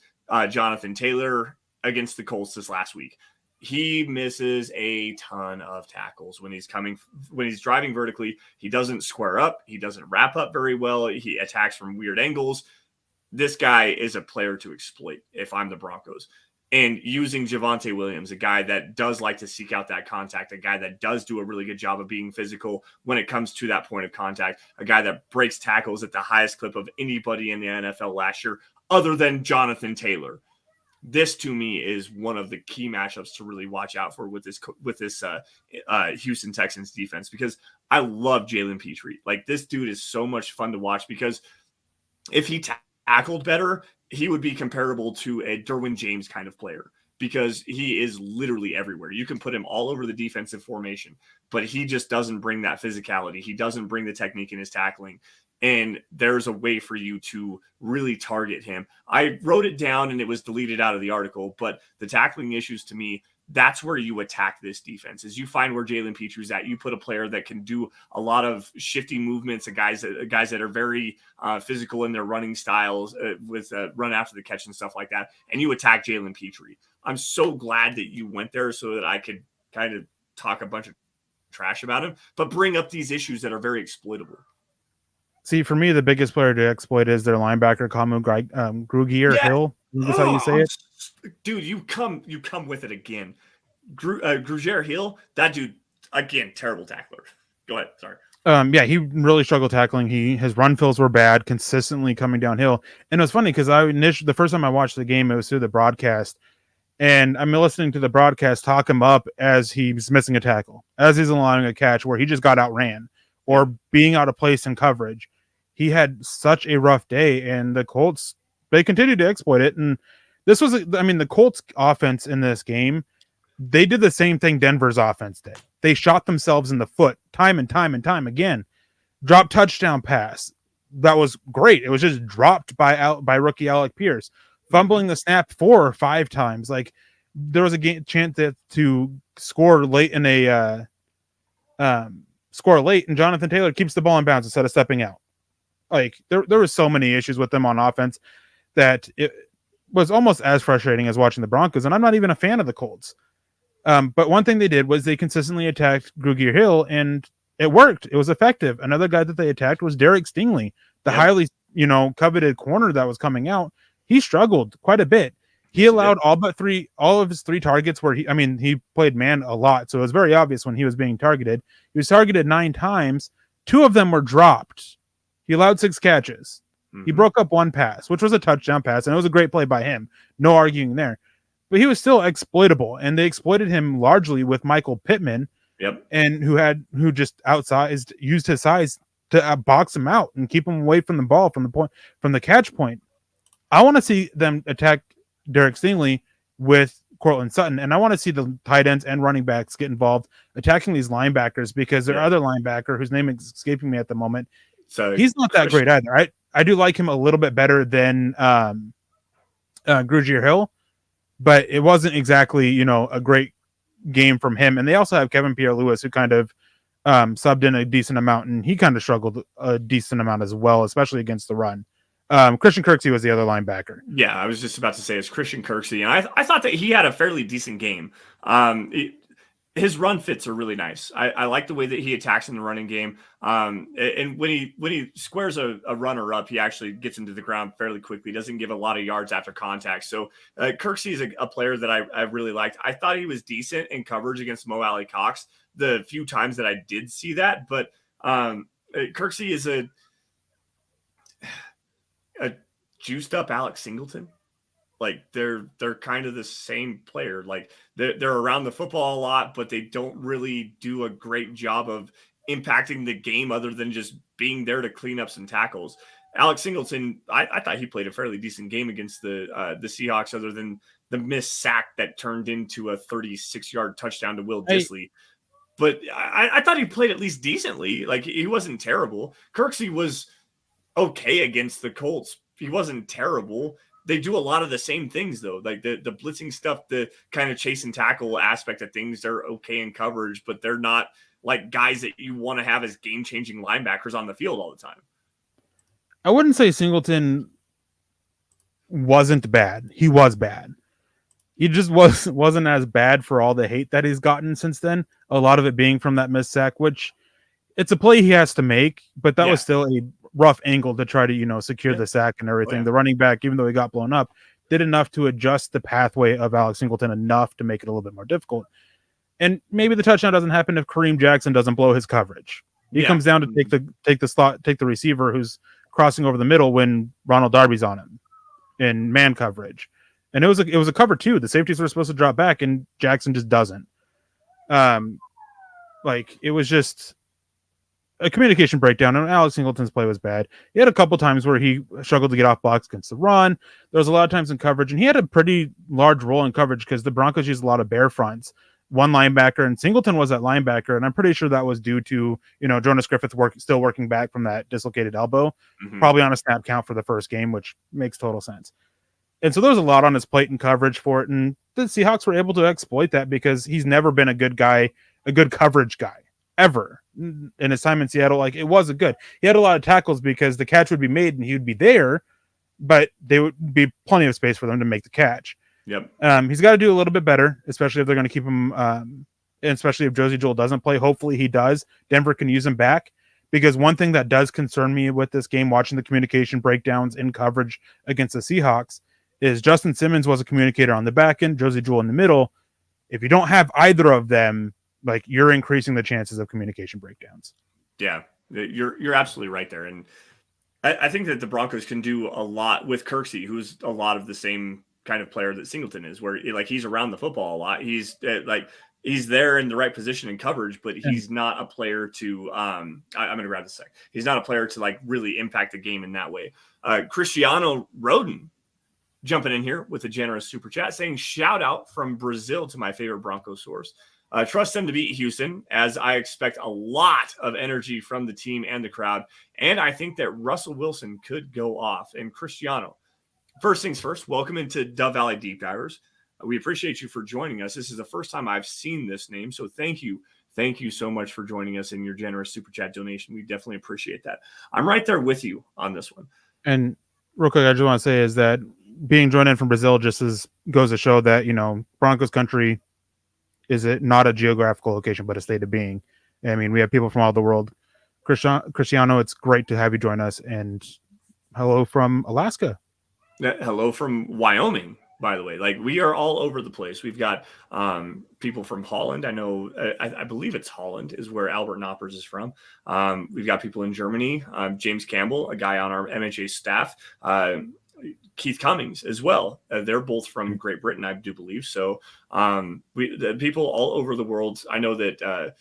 Jonathan Taylor against the Colts this last week. He misses a ton of tackles when he's driving vertically. He doesn't square up. He doesn't wrap up very well. He attacks from weird angles. This guy is a player to exploit if I'm the Broncos. And using Javonte Williams, a guy that does like to seek out that contact, a guy that does do a really good job of being physical when it comes to that point of contact, a guy that breaks tackles at the highest clip of anybody in the NFL last year, other than Jonathan Taylor. this to me is one of the key matchups to really watch out for with this Houston Texans defense, because I love Jalen Petrie. Like, this dude is so much fun to watch, because if he tackled better, he would be comparable to a Derwin James kind of player, because he is literally everywhere. You can put him all over the defensive formation, but he just doesn't bring that physicality. He doesn't bring the technique in his tackling. And there's a way for you to really target him. I wrote it down and it was deleted out of the article, but the tackling issues, to me, that's where you attack this defense. Is you find where Jalen Petrie's at. You put a player that can do a lot of shifty movements, guys that are very physical in their running styles, with run after the catch and stuff like that, and you attack Jalen Petrie. I'm so glad that you went there so that I could kind of talk a bunch of trash about him, but bring up these issues that are very exploitable. See, for me, the biggest player to exploit is their linebacker, Kamu Grugier Hill. Is how you say it? Dude, you come with it again. Grugier Hill, that dude, again, terrible tackler. Go ahead, sorry. Yeah, he really struggled tackling. His run fills were bad, consistently coming downhill. And it was funny because the first time I watched the game, it was through the broadcast. And I'm listening to the broadcast talk him up as he's missing a tackle, as he's allowing a catch where he just got outran or being out of place in coverage. He had such a rough day, and the Colts, they continued to exploit it. And this was, the Colts offense in this game, they did the same thing Denver's offense did. They shot themselves in the foot time and time and time again. Drop touchdown pass. That was great. It was just dropped by rookie Alec Pierce. Fumbling the snap 4 or 5 times. Like, there was a chance to score late in and Jonathan Taylor keeps the ball in bounds instead of stepping out. Like, there were so many issues with them on offense that it was almost as frustrating as watching the Broncos, and I'm not even a fan of the Colts. But one thing they did was they consistently attacked Grugier Hill, and it worked. It was effective. Another guy that they attacked was Derek Stingley, the highly coveted corner that was coming out. He struggled quite a bit. He allowed all of his 3 targets where he played man a lot, so it was very obvious when he was being targeted. He was targeted 9 times. 2 of them were dropped. He allowed 6 catches. Mm-hmm. He broke up 1 pass, which was a touchdown pass, and it was a great play by him. No arguing there. But he was still exploitable, and they exploited him largely with Michael Pittman, and who just used his size to box him out and keep him away from the ball from the catch point. I want to see them attack Derek Stingley with Cortland Sutton, and I want to see the tight ends and running backs get involved attacking these linebackers, because their other linebacker, whose name is escaping me at the moment, so he's not that great either. I do like him a little bit better than Grugier Hill, but it wasn't exactly a great game from him. And they also have Kevin Pierre-Louis, who kind of subbed in a decent amount, and he kind of struggled a decent amount as well, especially against the run. Christian Kirksey was the other linebacker. Yeah, I was just about to say it's Christian Kirksey, and I thought that he had a fairly decent game. His run fits are really nice. I like the way that he attacks in the running game. And when he squares a runner up, he actually gets into the ground fairly quickly. Doesn't give a lot of yards after contact. So Kirksey is a player that I really liked. I thought he was decent in coverage against Mo Alley Cox the few times that I did see that. But Kirksey is a juiced up Alex Singleton. Like, they're kind of the same player. Like, they're around the football a lot, but they don't really do a great job of impacting the game other than just being there to clean up some tackles. Alex Singleton, I thought he played a fairly decent game against the Seahawks, other than the missed sack that turned into a 36-yard touchdown to Will Dissly. But I thought he played at least decently. Like, he wasn't terrible. Kirksey was okay against the Colts. He wasn't terrible. They do a lot of the same things, though, like the blitzing stuff, the kind of chase and tackle aspect of things. They're okay in coverage, but they're not like guys that you want to have as game-changing linebackers on the field all the time. I wouldn't say Singleton wasn't bad. He was bad. He just wasn't as bad for all the hate that he's gotten since then. A lot of it being from that missed sack, which it's a play he has to make, but that was still a rough angle to try to, secure the sack and everything. The running back, even though he got blown up, did enough to adjust the pathway of Alex Singleton enough to make it a little bit more difficult. And maybe the touchdown doesn't happen if Kareem Jackson doesn't blow his coverage. He comes down to take the slot, take the receiver who's crossing over the middle when Ronald Darby's on him in man coverage. And it was a cover 2. The safeties were supposed to drop back, and Jackson just doesn't. Like, it was just a communication breakdown, and Alex Singleton's play was bad. He had a couple times where he struggled to get off blocks against the run. There was a lot of times in coverage, and he had a pretty large role in coverage because the Broncos used a lot of bare fronts. One linebacker, and Singleton was that linebacker, and I'm pretty sure that was due to, Jonas Griffith still working back from that dislocated elbow, probably on a snap count for the first game, which makes total sense. And so there was a lot on his plate in coverage for it, and the Seahawks were able to exploit that because he's never been a good coverage guy, ever. In his time in Seattle, like, it wasn't good. He had a lot of tackles because the catch would be made and he would be there, but there would be plenty of space for them to make the catch. Yep. He's got to do a little bit better, especially if they're going to keep him, and especially if Josie Jewell doesn't play. Hopefully he does. Denver can use him back, because one thing that does concern me with this game, watching the communication breakdowns in coverage against the Seahawks, is Justin Simmons was a communicator on the back end, Josie Jewell in the middle. If you don't have either of them, like, you're increasing the chances of communication breakdowns. Yeah, you're absolutely right there. And I think that the Broncos can do a lot with Kirksey, who's a lot of the same kind of player that Singleton is, where, like, he's around the football a lot. He's he's there in the right position in coverage, but he's not a player to I'm going to grab this sec. He's not a player to, like, really impact the game in that way. Cristiano Roden jumping in here with a generous super chat saying, shout out from Brazil to my favorite Broncos source. Trust them to beat Houston, as I expect a lot of energy from the team and the crowd. And I think that Russell Wilson could go off. And Cristiano, first things first, welcome into Dove Valley Deep Divers. We appreciate you for joining us. This is the first time I've seen this name, so thank you. Thank you so much for joining us and your generous super chat donation. We definitely appreciate that. I'm right there with you on this one. And real quick, I just want to say is that being joined in from Brazil just goes to show that, Broncos country is it not a geographical location, but a state of being. I mean, we have people from all the world. Cristiano, it's great to have you join us. And hello from Alaska. Hello from Wyoming, by the way. Like, we are all over the place. We've got people from Holland. I know, I believe it's Holland is where Albert Knoppers is from. We've got people in Germany. James Campbell, a guy on our MHA staff. Keith Cummings as well. They're both from Great Britain, I do believe. So the people all over the world. I know that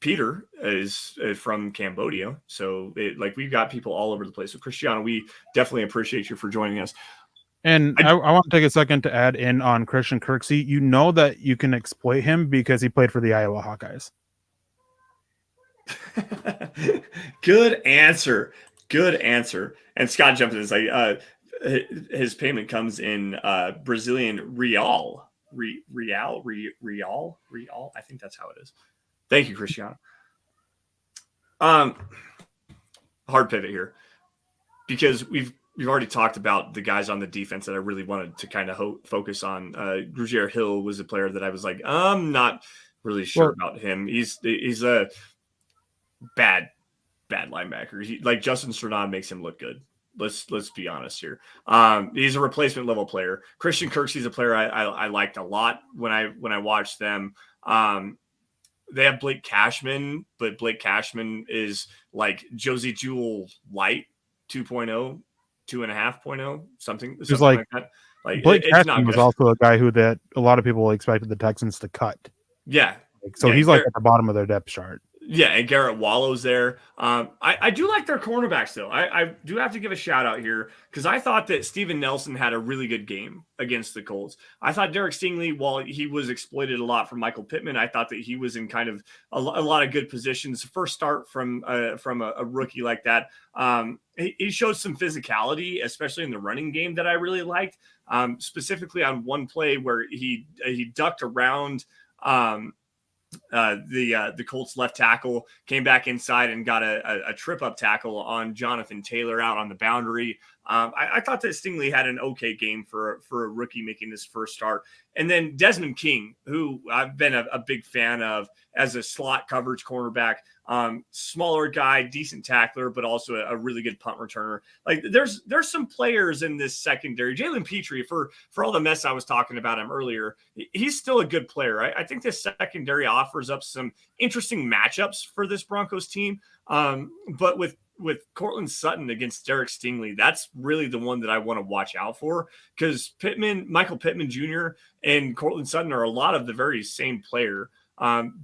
Peter is from Cambodia. So we've got people all over the place. So Cristiano, we definitely appreciate you for joining us. And I want to take a second to add in on Christian Kirksey. You know that you can exploit him because he played for the Iowa Hawkeyes. Good answer. Good answer. And Scott jumped in and says, his payment comes in Brazilian real. Real. I think that's how it is. Thank you, Cristiano. Hard pivot here, because we've already talked about the guys on the defense that I really wanted to kind of focus on. Grugier Hill was a player that I was like, I'm not really sure about him. He's a bad linebacker. Like, Justin Strnad makes him look good. Let's be honest here. He's a replacement level player. Christian Kirksey's a player I liked a lot when I watched them. They have Blake Cashman, but Blake Cashman is like Josie Jewell light 2.0, 2.5.0, something like that. Like, Blake Cashman was also a guy who that a lot of people expected the Texans to cut. Yeah. He's like at the bottom of their depth chart. Yeah, and Garrett Wallow's there. I do like their cornerbacks, though. I do have to give a shout-out here, because I thought that Steven Nelson had a really good game against the Colts. I thought Derek Stingley, while he was exploited a lot from Michael Pittman, I thought that he was in kind of a lot of good positions. First start from a rookie like that. He showed some physicality, especially in the running game, that I really liked, specifically on one play where he ducked around the Colts left tackle, came back inside and got a trip up tackle on Jonathan Taylor out on the boundary. I thought that Stingley had an okay game for a rookie making his first start. And then Desmond King, who I've been a big fan of as a slot coverage cornerback, smaller guy, decent tackler, but also a really good punt returner. Like, there's some players in this secondary. Jalen Petrie, for all the mess I was talking about him earlier, he's still a good player. I think this secondary offers up some interesting matchups for this Broncos team. But with with Cortland Sutton against Derek Stingley, that's really the one that I want to watch out for, because Michael Pittman Jr. and Cortland Sutton are a lot of the very same player.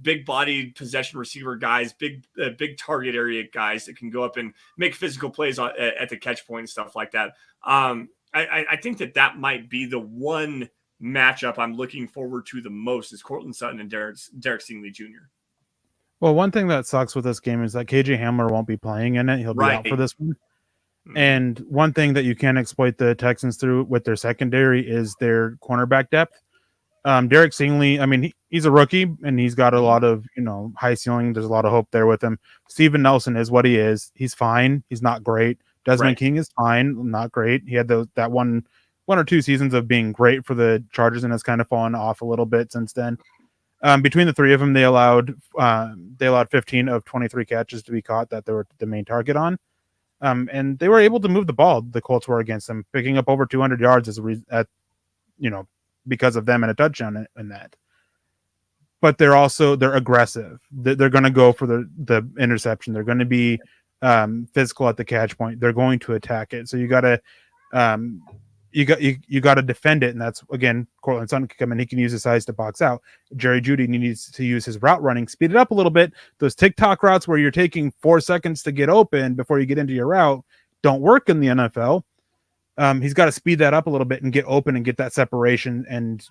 Big bodied possession receiver guys, big target area guys that can go up and make physical plays at the catch point and stuff like that. I think that might be the one matchup I'm looking forward to the most, is Cortland Sutton and Derek Stingley Jr. Well, one thing that sucks with this game is that KJ Hamler won't be playing in it. He'll be out for this one. And one thing that you can exploit the Texans through with their secondary is their cornerback depth. Derek Stingley, I mean, he's a rookie and he's got a lot of, high ceiling. There's a lot of hope there with him. Steven Nelson is what he is. He's fine. He's not great. Desmond King is fine, not great. He had that one or two seasons of being great for the Chargers and has kind of fallen off a little bit since then. Between the three of them, they allowed 15 of 23 catches to be caught that they were the main target on. And they were able to move the ball. The Colts were against them, picking up over 200 yards because of them and a touchdown in that. But they're aggressive. They're going to go for the interception. They're going to be physical at the catch point. They're going to attack it. So you got to defend it, and that's, again, Cortland Sutton can come in. He can use his size to box out. Jerry Jeudy needs to use his route running, speed it up a little bit. Those TikTok routes where you're taking 4 seconds to get open before you get into your route don't work in the NFL. He's got to speed that up a little bit and get open and get that separation, and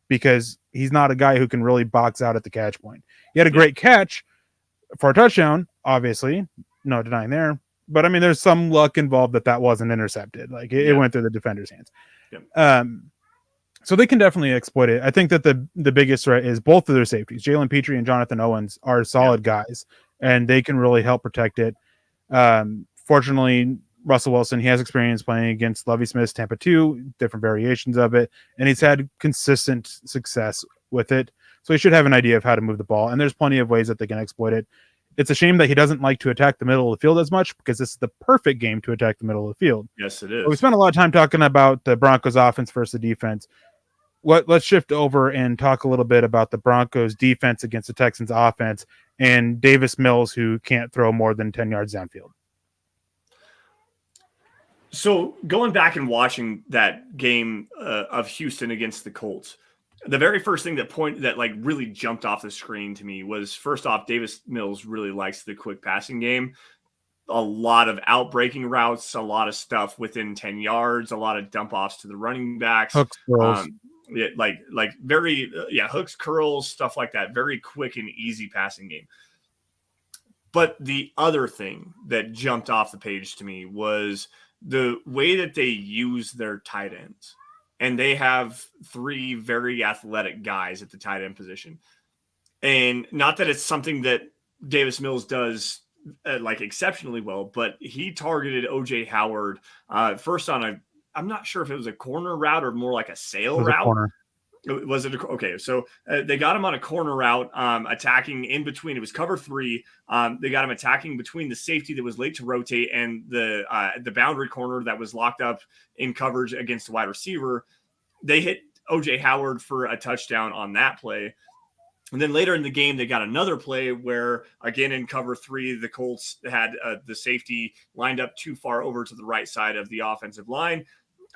because he's not a guy who can really box out at the catch point. He had a great catch for a touchdown, obviously, no denying there. But I mean, there's some luck involved that wasn't intercepted. Like it went through the defender's hands. Yeah. So they can definitely exploit it. I think that the biggest threat is both of their safeties. Jalen Petrie and Jonathan Owens are solid guys, and they can really help protect it. Fortunately, Russell Wilson, he has experience playing against Lovie Smith's Tampa 2, different variations of it, and he's had consistent success with it. So he should have an idea of how to move the ball, and there's plenty of ways that they can exploit it. It's a shame that he doesn't like to attack the middle of the field as much, because this is the perfect game to attack the middle of the field. Yes, it is. But we spent a lot of time talking about the Broncos offense versus the defense. Let's shift over and talk a little bit about the Broncos defense against the Texans offense and Davis Mills, who can't throw more than 10 yards downfield. So going back and watching that game of Houston against the Colts, the very first thing that really jumped off the screen to me was, first off, Davis Mills really likes the quick passing game. A lot of out-breaking routes, a lot of stuff within 10 yards, a lot of dump-offs to the running backs. Hooks, curls. Hooks, curls, stuff like that. Very quick and easy passing game. But the other thing that jumped off the page to me was the way that they use their tight ends. And they have 3 very athletic guys at the tight end position. And not that it's something that Davis Mills does exceptionally well, but he targeted OJ Howard first on I'm not sure if it was a corner route or more like a sail route. Corner. Was it okay? So they got him on a corner route, attacking in between. It was cover 3. They got him attacking between the safety that was late to rotate and the boundary corner that was locked up in coverage against the wide receiver. They hit OJ Howard for a touchdown on that play. And then later in the game, they got another play where, again, in cover 3, the Colts had the safety lined up too far over to the right side of the offensive line.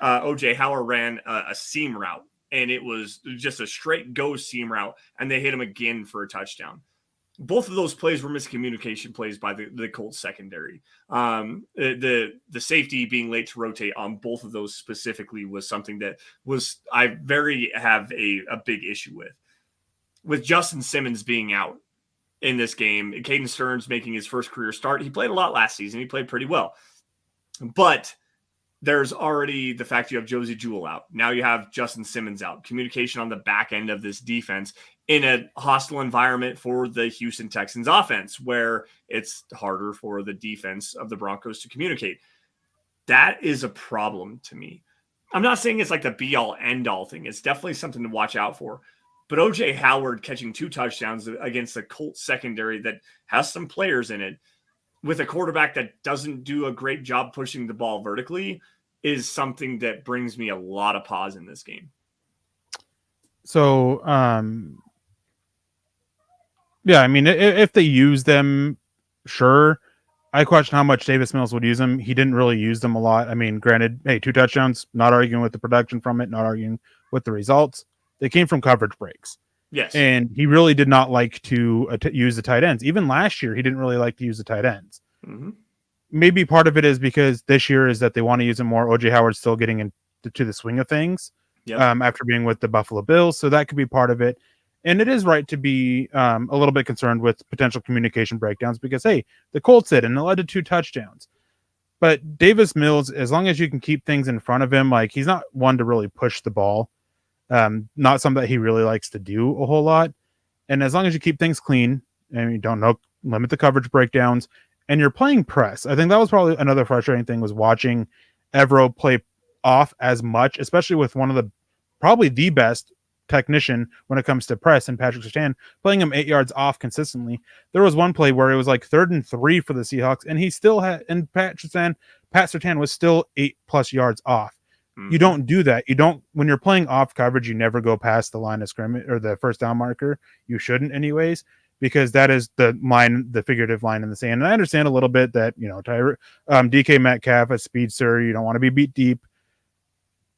OJ Howard ran a seam route, and it was just a straight go seam route, and they hit him again for a touchdown. Both of those plays were miscommunication plays by the Colts secondary. The safety being late to rotate on both of those specifically was something that I have a big issue with. With Justin Simmons being out in this game, Caden Stearns making his first career start. He played a lot last season. He played pretty well. But there's already the fact you have Josie Jewell out. Now you have Justin Simmons out. Communication on the back end of this defense in a hostile environment for the Houston Texans offense, where it's harder for the defense of the Broncos to communicate. That is a problem to me. I'm not saying it's like the be-all, end-all thing. It's definitely something to watch out for. But OJ Howard catching 2 touchdowns against the Colts secondary that has some players in it, with a quarterback that doesn't do a great job pushing the ball vertically, is something that brings me a lot of pause in this game. So, yeah, I mean, if they use them, sure. I question how much Davis Mills would use them. He didn't really use them a lot. I mean, granted, hey, 2 touchdowns, not arguing with the production from it, not arguing with the results. They came from coverage breaks. Yes. And he really did not like to use the tight ends. Even last year, he didn't really like to use the tight ends. Mm-hmm. Maybe part of it is because this year is that they want to use it more. OJ Howard's still getting into the swing of things after being with the Buffalo Bills. So that could be part of it. And it is right to be a little bit concerned with potential communication breakdowns because, hey, the Colts did, and it led to 2 touchdowns. But Davis Mills, as long as you can keep things in front of him, like he's not one to really push the ball. Not something that he really likes to do a whole lot. And as long as you keep things clean and you don't limit the coverage breakdowns and you're playing press, I think that was probably another frustrating thing was watching Evero play off as much, especially with one of probably the best technician when it comes to press and Patrick Surtain, playing him 8 yards off consistently. There was one play where it was like 3rd and 3 for the Seahawks, and he still had, and Pat Surtain was still 8+ yards off. Mm-hmm. You don't do that. You don't, when you're playing off coverage, you never go past the line of scrimmage or the first down marker. You shouldn't anyways, because that is the line, the figurative line in the sand. And I understand a little bit that, DK Metcalf, a speedster, you don't want to be beat deep.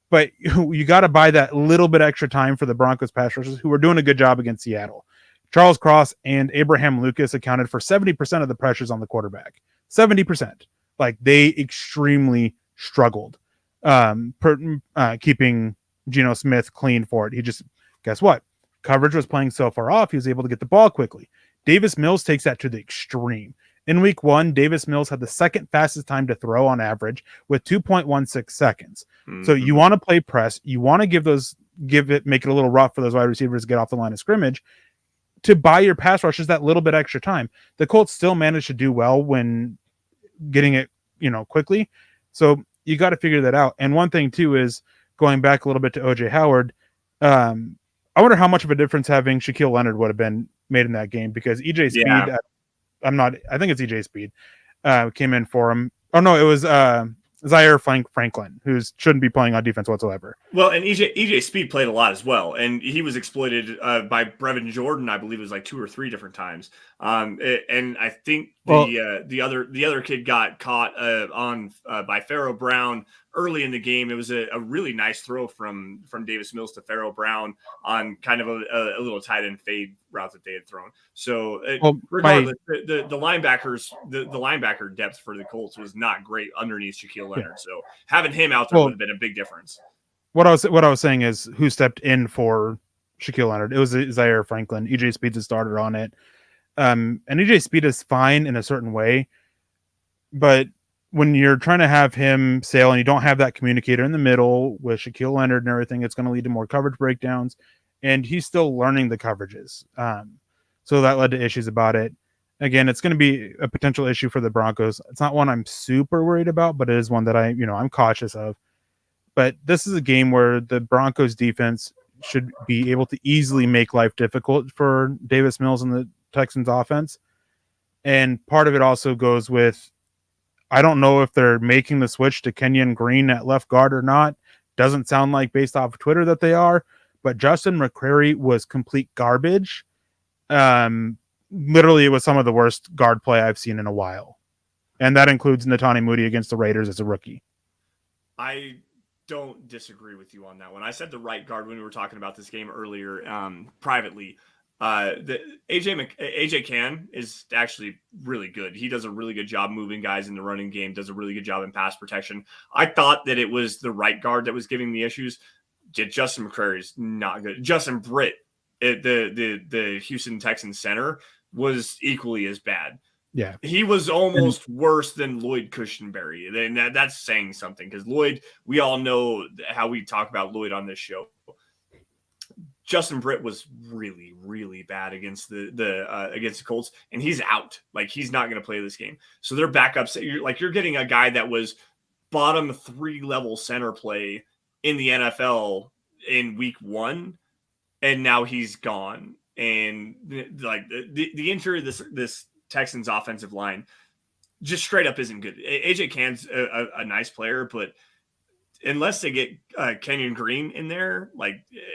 But you got to buy that little bit extra time for the Broncos pass rushers who were doing a good job against Seattle. Charles Cross and Abraham Lucas accounted for 70% of the pressures on the quarterback. 70%. Like they extremely struggled keeping Geno Smith clean for it. He just, guess what? Coverage was playing so far off, he was able to get the ball quickly. Davis Mills takes that to the extreme. In week 1, Davis Mills had the 2nd fastest time to throw on average with 2.16 seconds. Mm-hmm. So you want to play press. You want to make it a little rough for those wide receivers to get off the line of scrimmage to buy your pass rushers that little bit extra time. The Colts still managed to do well when getting it, quickly. So you got to figure that out. And one thing too is going back a little bit to OJ Howard. I wonder how much of a difference having Shaquille Leonard would have been made in that game because EJ Speed, I think it's EJ Speed, came in for him. Oh no, it was Zaire Franklin, who shouldn't be playing on defense whatsoever. Well, and EJ Speed played a lot as well, and he was exploited by Brevin Jordan, I believe it was like 2 or 3 different times. And I think the other kid got caught by Pharaoh Brown early in the game. It was a really nice throw from Davis Mills to Pharaoh Brown on kind of a little tight end fade route that they had thrown. So regardless, the linebacker depth for the Colts was not great underneath Shaquille Leonard. Yeah. So having him out there would have been a big difference. What I was saying is who stepped in for Shaquille Leonard. It was Zaire Franklin. EJ Speed's a starter on it. And EJ Speed is fine in a certain way, but when you're trying to have him sail and you don't have that communicator in the middle with Shaquille Leonard and everything, it's going to lead to more coverage breakdowns, and he's still learning the coverages. So that led to issues about it. Again, it's going to be a potential issue for the Broncos. It's not one I'm super worried about, but it is one that I'm cautious of. But this is a game where the Broncos defense should be able to easily make life difficult for Davis Mills and the Texans offense. And part of it also goes with, I don't know if they're making the switch to Kenyon Green at left guard or not. Doesn't sound like based off of Twitter that they are, but Justin McCrary was complete garbage. Literally, it was some of the worst guard play I've seen in a while. And that includes Netani Moody against the Raiders as a rookie. I don't disagree with you on that one. I said the right guard when we were talking about this game earlier privately. The AJ Can is actually really good. He does a really good job moving guys in the running game, does a really good job in pass protection. I thought that it was the right guard that was giving the issues. Justin McCrary is not good. Justin Britt, the Houston Texans center, was equally as bad. Yeah, he was almost worse than Lloyd Cushenberry. And that's saying something because Lloyd, we all know how we talk about Lloyd on this show. Justin Britt was really, really bad against the Colts, and he's out. Like, he's not going to play this game. So their backups, you're getting a guy that was bottom 3 level center play in the NFL in week 1, and now he's gone. And like the interior of this Texans offensive line just straight up isn't good. AJ Can's a nice player, but unless they get Kenyon Green in there,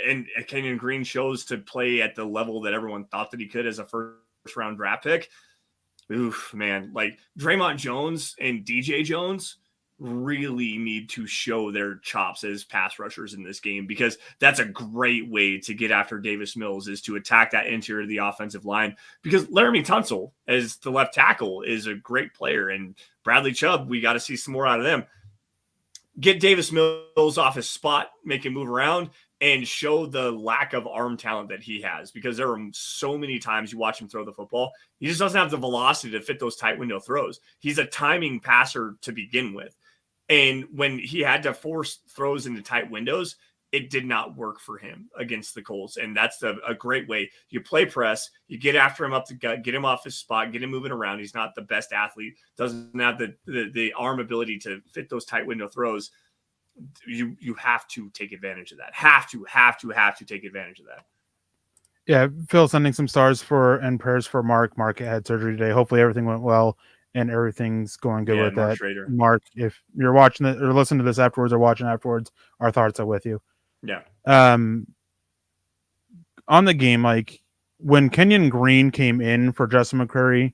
and Kenyon Green shows to play at the level that everyone thought that he could as a first round draft pick, Oof, man. Like Draymond Jones and DJ Jones really need to show their chops as pass rushers in this game, because that's a great way to get after Davis Mills, is to attack that interior of the offensive line, because Laramie Tunsil as the left tackle is a great player, and Bradley Chubb, we got to see some more out of them. Get Davis Mills off his spot, make him move around, and show the lack of arm talent that he has, because there are so many times you watch him throw the football, he just doesn't have the velocity to fit those tight window throws. He's a timing passer to begin with. And when he had to force throws into tight windows, it did not work for him against the Colts. And that's a great way. You play press, you get after him up the gut, get him off his spot, get him moving around. He's not the best athlete, doesn't have the arm ability to fit those tight window throws. You have to take advantage of that. Have to take advantage of that. Yeah, Phil sending some stars and prayers for Mark. Mark had surgery today. Hopefully everything went well and everything's going good with Mark that. Schrader. Mark, if you're watching it or listening to this afterwards or watching afterwards, our thoughts are with you. Yeah. On the game, like when Kenyon Green came in for Justin McCurry,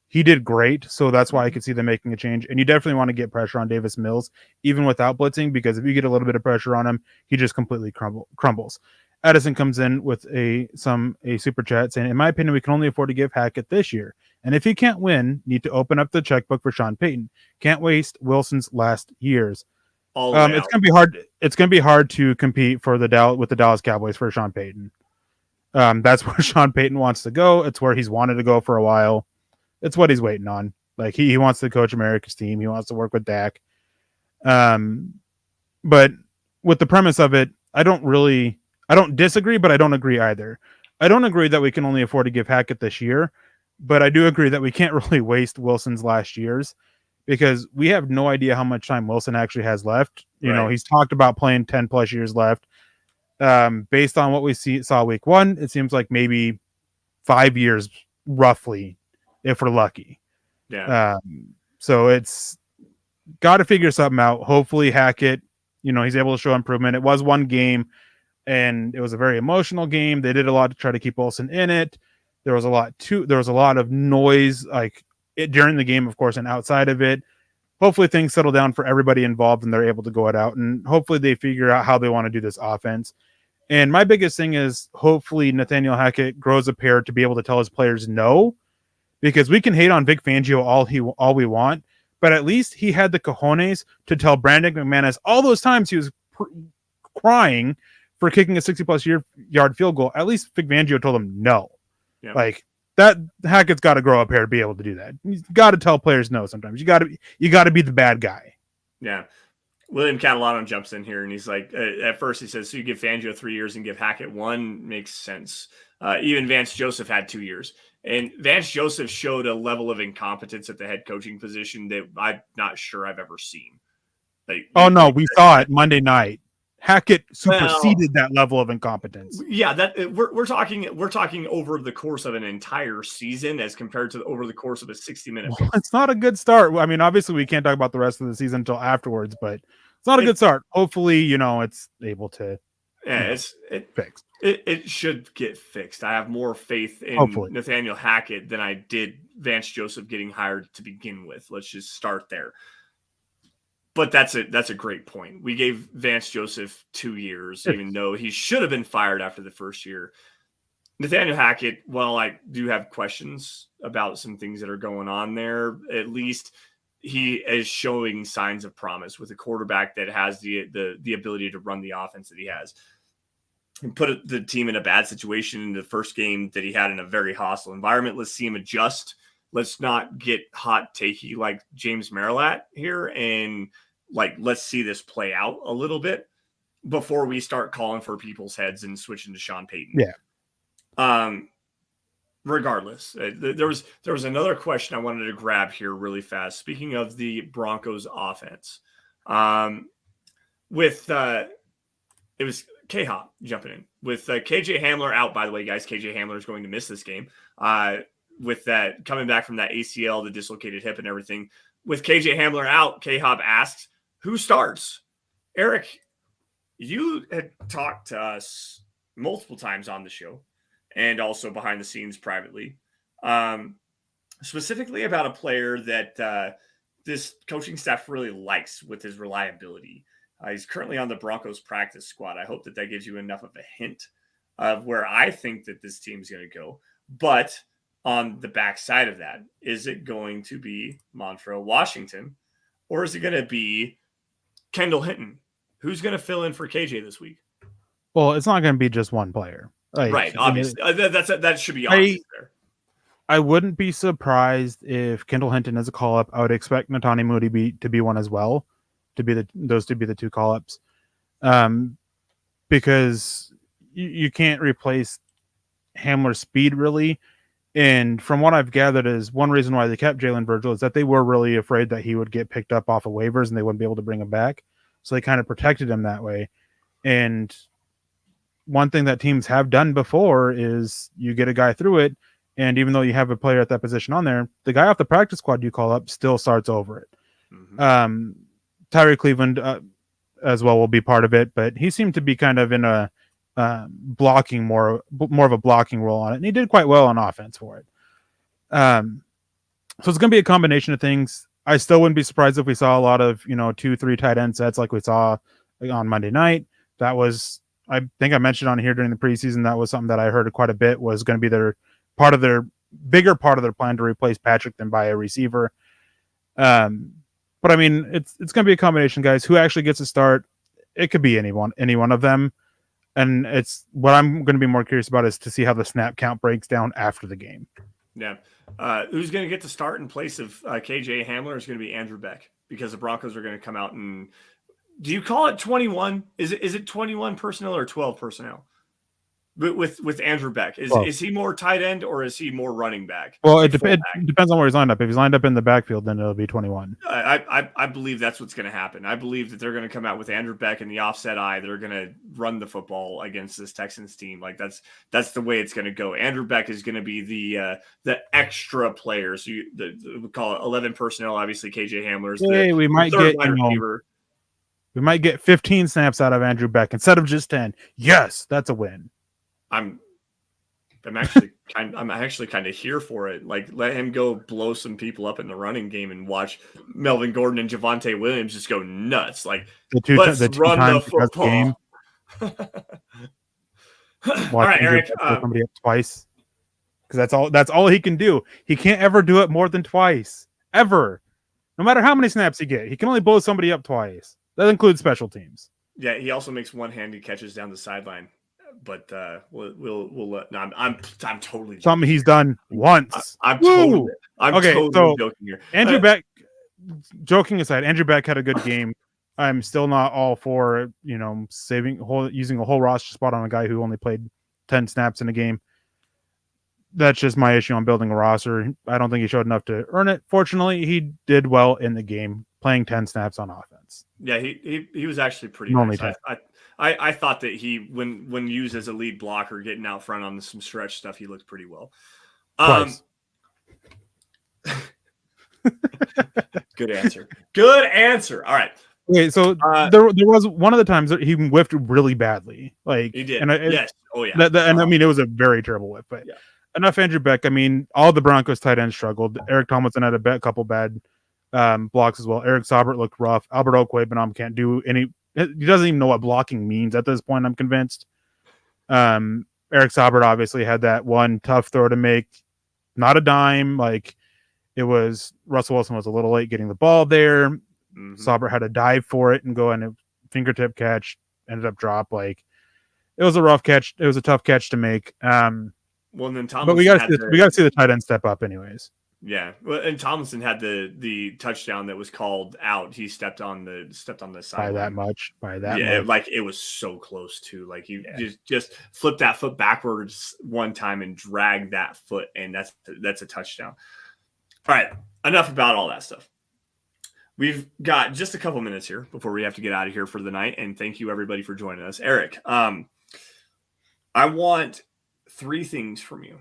he did great. So that's why I could see them making a change. And you definitely want to get pressure on Davis Mills, even without blitzing, because if you get a little bit of pressure on him, he just completely crumbles. Addison comes in with a super chat saying, in my opinion, we can only afford to give Hackett this year. And if he can't win, need to open up the checkbook for Sean Payton. Can't waste Wilson's last years. It's gonna be hard. It's gonna be hard to compete with the Dallas Cowboys for Sean Payton. That's where Sean Payton wants to go. It's where he's wanted to go for a while. It's what he's waiting on. Like he wants to coach America's team. He wants to work with Dak. But with the premise of it, I don't disagree, but I don't agree either. I don't agree that we can only afford to give Hackett this year, but I do agree that we can't really waste Wilson's last years, because we have no idea how much time Wilson actually has left. You know, he's talked about playing 10 plus years left. Based on what we saw week one, it seems like maybe 5 years roughly, if we're lucky. Yeah. So it's got to figure something out. Hopefully Hackett, he's able to show improvement. It was one game and it was a very emotional game. They did a lot to try to keep Wilson in it. There was a lot of noise during the game, of course, and outside of it. Hopefully things settle down for everybody involved and they're able to go it out, and hopefully they figure out how they want to do this offense. And my biggest thing is hopefully Nathaniel Hackett grows a pair to be able to tell his players no, because we can hate on Vic Fangio all we want, but at least he had the cojones to tell Brandon McManus all those times he was crying for kicking a 60-plus yard field goal. At least Vic Fangio told him no. Yep. Like that, Hackett's got to grow up here to be able to do that. He's got to tell players no sometimes. You got to be the bad guy. Yeah. William Catalano jumps in here and he's like, at first he says, so you give Fangio 3 years and give Hackett 1, makes sense. Even Vance Joseph had 2 years. And Vance Joseph showed a level of incompetence at the head coaching position that I'm not sure I've ever seen. We saw it Monday night. Hackett superseded that level of incompetence. Yeah, that we're talking over the course of an entire season as compared to over the course of a 60-minute. Well, it's not a good start. I mean, obviously we can't talk about the rest of the season until afterwards, but it's not a good start. Hopefully, it's able to. Yeah, fixed. It should get fixed. I have more faith in Nathaniel Hackett than I did Vance Joseph getting hired to begin with. Let's just start there. But that's a great point. We gave Vance Joseph 2 years, even though he should have been fired after the first year. Nathaniel Hackett, while I do have questions about some things that are going on there, at least he is showing signs of promise with a quarterback that has the ability to run the offense that he has. And put the team in a bad situation in the first game that he had in a very hostile environment. Let's see him adjust. Let's not get hot takey like James Marilat here, and let's see this play out a little bit before we start calling for people's heads and switching to Sean Payton. Yeah. Regardless, there was another question I wanted to grab here really fast. Speaking of the Broncos offense, it was K-Hop jumping in with KJ Hamler out. By the way, guys, KJ Hamler is going to miss this game. With that coming back from that ACL, the dislocated hip and everything. With KJ Hamler out, K-Hop asks, who starts? Erick, you had talked to us multiple times on the show and also behind the scenes privately specifically about a player that this coaching staff really likes with his reliability. He's currently on the Broncos practice squad. I hope that gives you enough of a hint of where I think that this team's going to go. But on the backside of that, is it going to be Montrell Washington, or is it going to be Kendall Hinton? Who's going to fill in for KJ this week? Well, it's not going to be just one player. Right, obviously. That should be obvious there. I wouldn't be surprised if Kendall Hinton is a call-up. I would expect Natani Moody to be one as well, to be the two call-ups, because you can't replace Hamler's speed really. And from what I've gathered, is one reason why they kept Jalen Virgil is that they were really afraid that he would get picked up off of waivers and they wouldn't be able to bring him back. So they kind of protected him that way. And one thing that teams have done before is you get a guy through it, and even though you have a player at that position on there, the guy off the practice squad you call up still starts over it. Mm-hmm. Tyree Cleveland as well will be part of it, but he seemed to be kind of in a blocking more of a blocking role on it, and he did quite well on offense for it. So it's going to be a combination of things. I still wouldn't be surprised if we saw a lot of 2-3 tight end sets like we saw on Monday night. That was, I think I mentioned on here during the preseason, that was something that I heard quite a bit was going to be their bigger part of their plan to replace Patrick than by a receiver. But I mean, it's going to be a combination, guys. Who actually gets a start? It could be any one of them. And it's what I'm going to be more curious about is to see how the snap count breaks down after the game. Yeah. Who's going to get to start in place of KJ Hamler is going to be Andrew Beck, because the Broncos are going to come out and do you call it 21? Is it 21 personnel or 12 personnel? With Andrew Beck, is he more tight end or is he more running back? Well, it depends on where he's lined up. If he's lined up in the backfield, then it'll be 21. I believe that's what's going to happen. I believe that they're going to come out with Andrew Beck in the offset eye. They're going to run the football against this Texans team. Like that's the way it's going to go. Andrew Beck is going to be the extra player. So we call it 11 personnel. Obviously, KJ Hamler's we might get 15 snaps out of Andrew Beck instead of just 10. Yes, that's a win. I'm actually kind of here for it. Like, let him go blow some people up in the running game and watch Melvin Gordon and Javonte Williams just go nuts. Like, let's run the football. All right, Eric. Somebody up twice, because that's all he can do. He can't ever do it more than twice, ever. No matter how many snaps he get, he can only blow somebody up twice. That includes special teams. Yeah, he also makes one-handed catches down the sideline. But we'll let. No, I'm totally joking. Something he's done once. I'm totally joking here. Andrew Beck. Joking aside, Andrew Beck had a good game. I'm still not all for using a whole roster spot on a guy who only played 10 snaps in a game. That's just my issue on building a roster. I don't think he showed enough to earn it. Fortunately, he did well in the game, playing 10 snaps on offense. Yeah, he was actually pretty nice. I thought that he, when used as a lead blocker, getting out front on some stretch stuff, he looked pretty well. Good answer. All right. Okay, so there was one of the times that he whiffed really badly. Like he did. Yes. Oh yeah. I mean, it was a very terrible whiff. But enough Andrew Beck. I mean, all the Broncos tight ends struggled. Eric Tomlinson had a couple bad blocks as well. Eric Saubert looked rough. Albert Okwuegbunam can't do any. He doesn't even know what blocking means at this point, I'm convinced. Eric Saubert obviously had that one tough throw to make. Not a dime. Like, it was Russell Wilson was a little late getting the ball there. Mm-hmm. Saubert had to dive for it and go in a fingertip catch. Ended up drop. Like, it was a rough catch. It was a tough catch to make. Well, and then Tomlinson, but we got to see the tight end step up anyways. Yeah, well, and Tomlinson had the touchdown that was called out. He stepped on the sideline by that much. Like, it was so close to, like, you just flip that foot backwards one time and drag that foot, and that's a touchdown. All right, enough about all that stuff. We've got just a couple minutes here before we have to get out of here for the night, and thank you everybody for joining us. Eric, I want 3 things from you.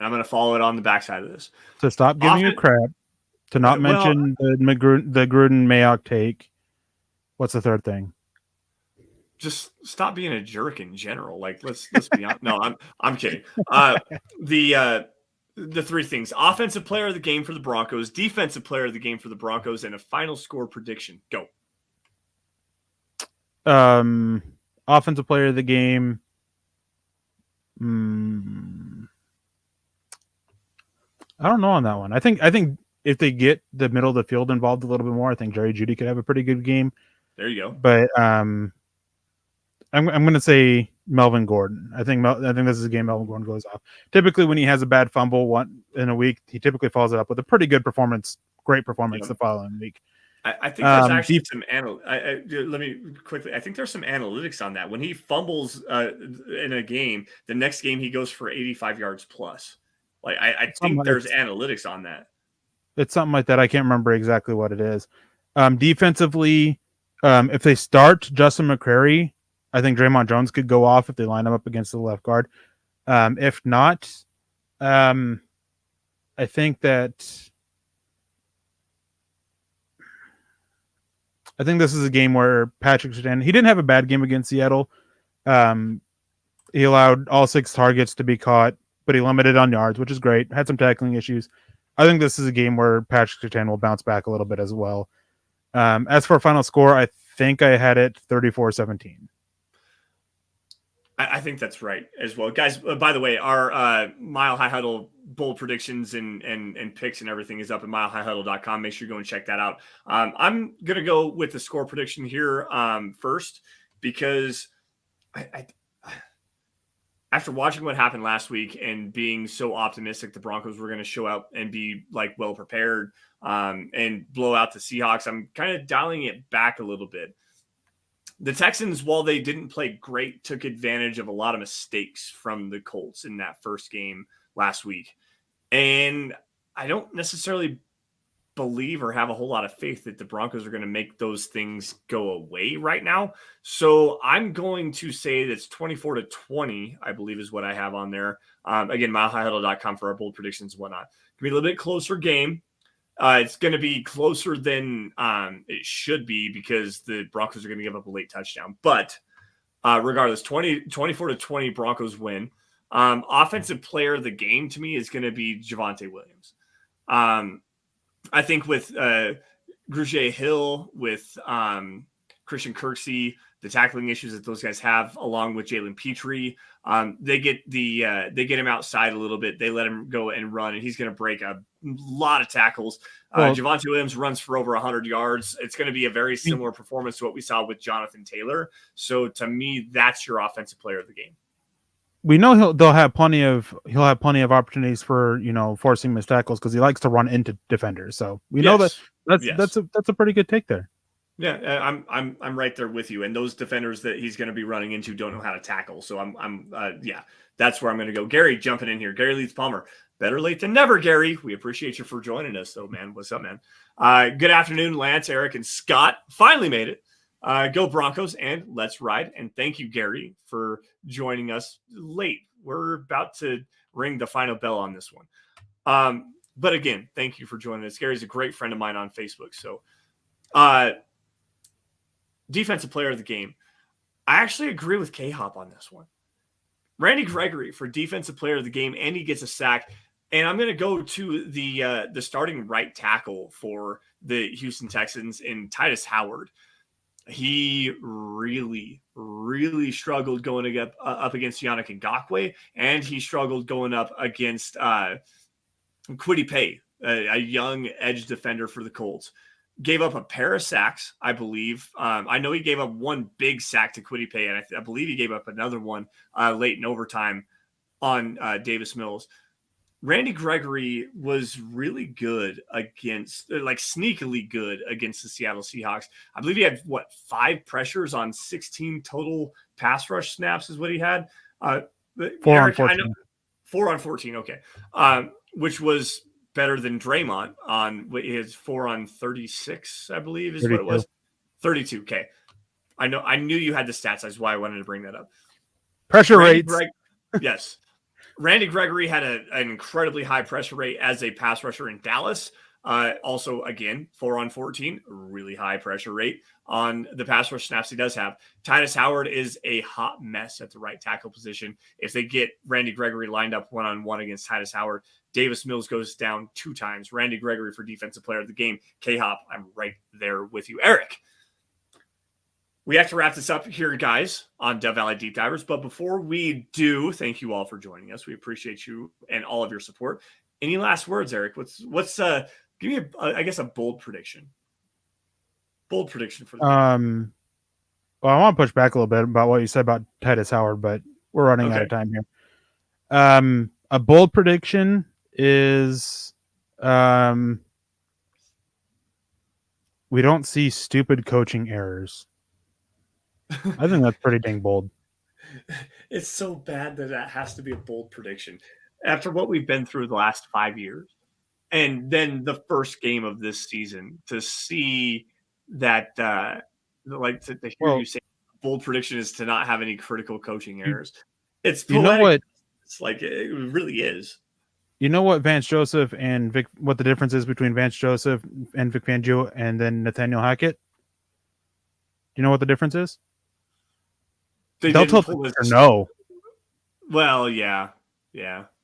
I'm going to follow it on the backside of this. So stop giving you crap. To not mention the Gruden Mayock take. What's the third thing? Just stop being a jerk in general. Like, let's be honest. No, I'm kidding. the three things: offensive player of the game for the Broncos, defensive player of the game for the Broncos, and a final score prediction. Go. Offensive player of the game. I don't know on that one. I think if they get the middle of the field involved a little bit more, I think Jerry Jeudy could have a pretty good game. There you go. But I'm going to say Melvin Gordon. I think this is a game Melvin Gordon goes off. Typically, when he has a bad fumble in a week, he typically follows it up with a pretty good performance, great performance the following week. I think there's actually some let me quickly. I think there's some analytics on that. When he fumbles in a game, the next game he goes for 85 yards plus. Like I think there's analytics on that. It's something like that. I can't remember exactly what it is. Defensively, if they start Justin McCrary, I think Draymond Jones could go off if they line him up against the left guard. If not, I think this is a game where Patrick Surtain, he didn't have a bad game against Seattle. He allowed all 6 targets to be caught, but he limited on yards, which is great. Had some tackling issues. I think this is a game where Patrick Surtain will bounce back a little bit as well. As for final score, I think I had it 34-17. I think that's right as well. Guys, by the way, our Mile High Huddle bold predictions and picks and everything is up at milehighhuddle.com. Make sure you go and check that out. I'm going to go with the score prediction here first because I after watching what happened last week and being so optimistic the Broncos were going to show up and be like well prepared and blow out the Seahawks, I'm kind of dialing it back a little bit. The Texans, while they didn't play great, took advantage of a lot of mistakes from the Colts in that first game last week. And I don't necessarily believe or have a whole lot of faith that the Broncos are going to make those things go away right now. So I'm going to say that's 24-20, I believe is what I have on there. Again, milehighhuddle.com for our bold predictions and whatnot. It's going to be a little bit closer game. It's going to be closer than it should be because the Broncos are going to give up a late touchdown. But regardless, 24-20 Broncos win. Offensive player of the game to me is going to be Javonte Williams. I think with Grugier Hill, with Christian Kirksey, the tackling issues that those guys have, along with Jalen Petrie, they get him outside a little bit. They let him go and run, and he's going to break a lot of tackles. Javonte Williams runs for over 100 yards. It's going to be a very similar performance to what we saw with Jonathan Taylor. So to me, that's your offensive player of the game. We know he'll have plenty of opportunities for forcing missed tackles because he likes to run into defenders. So we know that's a pretty good take there. Yeah, I'm right there with you. And those defenders that he's going to be running into don't know how to tackle. So that's where I'm going to go. Gary jumping in here. Gary Leeds Palmer. Better late than never, Gary. We appreciate you for joining us, though, man. What's up, man? Good afternoon, Lance, Eric, and Scott. Finally made it. Go Broncos, and let's ride. And thank you, Gary, for joining us late. We're about to ring the final bell on this one. But again, thank you for joining us. Gary's a great friend of mine on Facebook. So defensive player of the game. I actually agree with K-Hop on this one. Randy Gregory for defensive player of the game, and he gets a sack. And I'm going to go to the starting right tackle for the Houston Texans in Titus Howard. He really, really struggled going up against Yannick Ngakoue, and he struggled going up against Kwity Paye, a young edge defender for the Colts. Gave up a pair of sacks, I believe. I know he gave up one big sack to Kwity Paye, and I believe he gave up another one late in overtime on Davis Mills. Randy Gregory was really good sneakily good against the Seattle Seahawks. I believe he had 5 pressures on 16 total pass rush snaps is what he had. 4 on 14. 4 on 14. Okay. Which was better than Draymond on his 4 on 36, I believe is 32. What it was. 32. Okay. I knew you had the stats. That's why I wanted to bring that up. Pressure rates. Yes. Randy Gregory had an incredibly high pressure rate as a pass rusher in Dallas. Also, again, 4 on 14, really high pressure rate on the pass rush snaps he does have. Titus Howard is a hot mess at the right tackle position. If they get Randy Gregory lined up one-on-one against Titus Howard, Davis Mills goes down 2 times. Randy Gregory for defensive player of the game. K-Hop, I'm right there with you. Eric, we have to wrap this up here, guys, on Dev Valley Deep Divers. But before we do, thank you all for joining us. We appreciate you and all of your support. Any last words, Eric? What's give me a bold prediction. Bold prediction for the game. Well, I want to push back a little bit about what you said about Titus Howard, but we're running out of time here. A bold prediction is we don't see stupid coaching errors. I think that's pretty dang bold. It's so bad that has to be a bold prediction. After what we've been through the last 5 years, and then the first game of this season, to see that, to hear you say bold prediction is to not have any critical coaching errors. It's poetic. You know what? It's like it really is. You know what Vance Joseph and Vic? What the difference is between Vance Joseph and Vic Fangio and then Nathaniel Hackett? Do you know what the difference is? They'll tell the no. Well, yeah,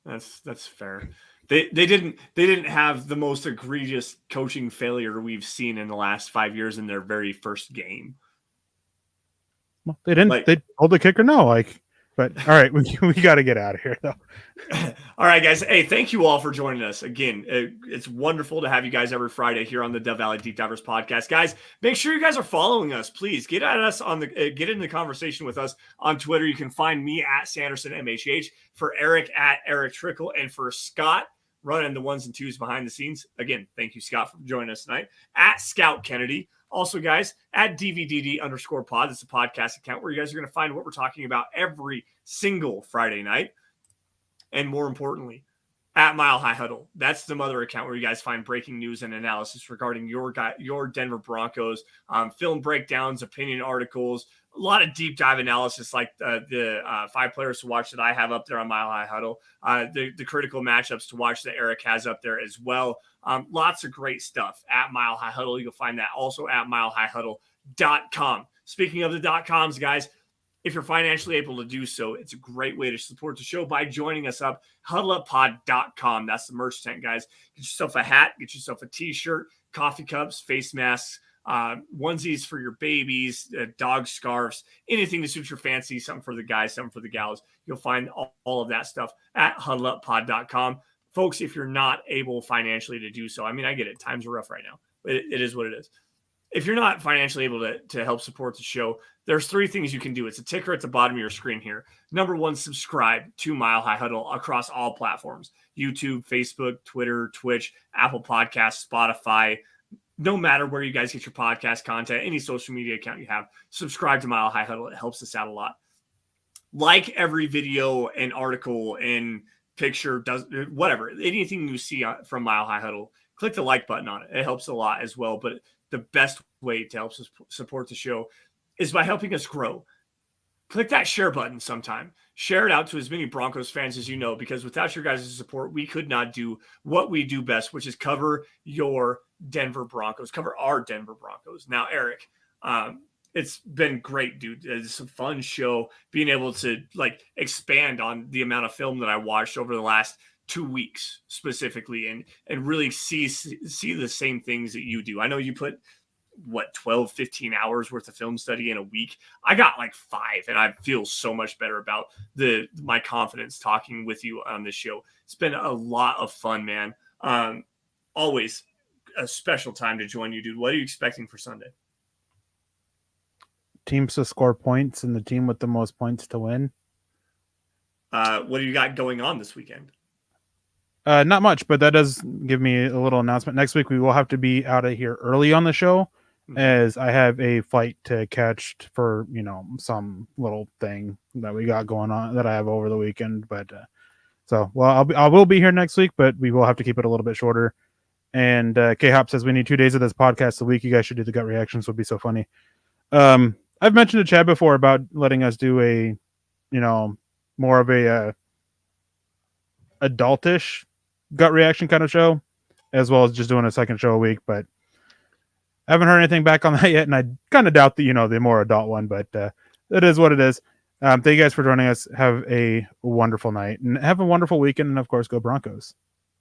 that's fair. They didn't have the most egregious coaching failure we've seen in the last 5 years in their very first game. Well, they didn't. They told the kicker no. But all right, we got to get out of here though. All right, guys. Hey, thank you all for joining us again. It's wonderful to have you guys every Friday here on the Dev Valley Deep Divers podcast. Guys, make sure you guys are following us. Please get at us get in the conversation with us on Twitter. You can find me at Sanderson MHH, for Eric at Erick Trickel, and for Scott running the 1s and 2s behind the scenes. Again, thank you, Scott, for joining us tonight. At Scout Kennedy. Also, guys, at DVDD_pod, it's a podcast account where you guys are going to find what we're talking about every single Friday night. And more importantly, at Mile High Huddle. That's the mother account where you guys find breaking news and analysis regarding your Denver Broncos, film breakdowns, opinion articles, a lot of deep dive analysis like the 5 players to watch that I have up there on Mile High Huddle, the critical matchups to watch that Eric has up there as well. Lots of great stuff at Mile High Huddle. You'll find that also at milehighhuddle.com. Speaking of the .coms, guys, if you're financially able to do so, it's a great way to support the show by joining us up, huddleuppod.com. That's the merch tent, guys. Get yourself a hat, get yourself a t-shirt, coffee cups, face masks, onesies for your babies, dog scarves, anything to suit your fancy, something for the guys, something for the gals. You'll find all of that stuff at huddleuppod.com. Folks, if you're not able financially to do so, I mean, I get it. Times are rough right now. It is what it is. If you're not financially able to help support the show, there's 3 things you can do. It's a ticker at the bottom of your screen here. Number 1, subscribe to Mile High Huddle across all platforms: YouTube, Facebook, Twitter, Twitch, Apple Podcasts, Spotify. No matter where you guys get your podcast content, any social media account you have, subscribe to Mile High Huddle. It helps us out a lot. Like every video and article and picture, whatever, anything you see from Mile High Huddle, click the like button on it. It helps a lot as well. But the best way to help us support the show is by helping us grow. Click that share button sometime. Share it out to as many Broncos fans as you know, because without your guys' support, we could not do what we do best, which is cover your Denver Broncos, cover our Denver Broncos. Now, Eric, it's been great, dude. It's a fun show, being able to expand on the amount of film that I watched over the last 2 weeks specifically, and really see the same things that you do. I know you put 12, 15 hours worth of film study in a week. I got 5, and I feel so much better about my confidence talking with you on this show. It's been a lot of fun, man. Always a special time to join you, dude. What are you expecting for Sunday? Teams to score points and the team with the most points to win. What do you got going on this weekend? Not much, but that does give me a little announcement. Next week, we will have to be out of here early on the show, as I have a flight to catch for, some little thing that we got going on that I have over the weekend. But I will be here next week, but we will have to keep it a little bit shorter. And K-Hop says we need 2 days of this podcast a week. You guys should do the gut reactions. Would be so funny. I've mentioned to Chad before about letting us do a, more of a adultish gut reaction kind of show, as well as just doing a second show a week. But I haven't heard anything back on that yet, and I kind of doubt the the more adult one. But it is what it is. Thank you guys for joining us. Have a wonderful night and have a wonderful weekend, and of course, go Broncos.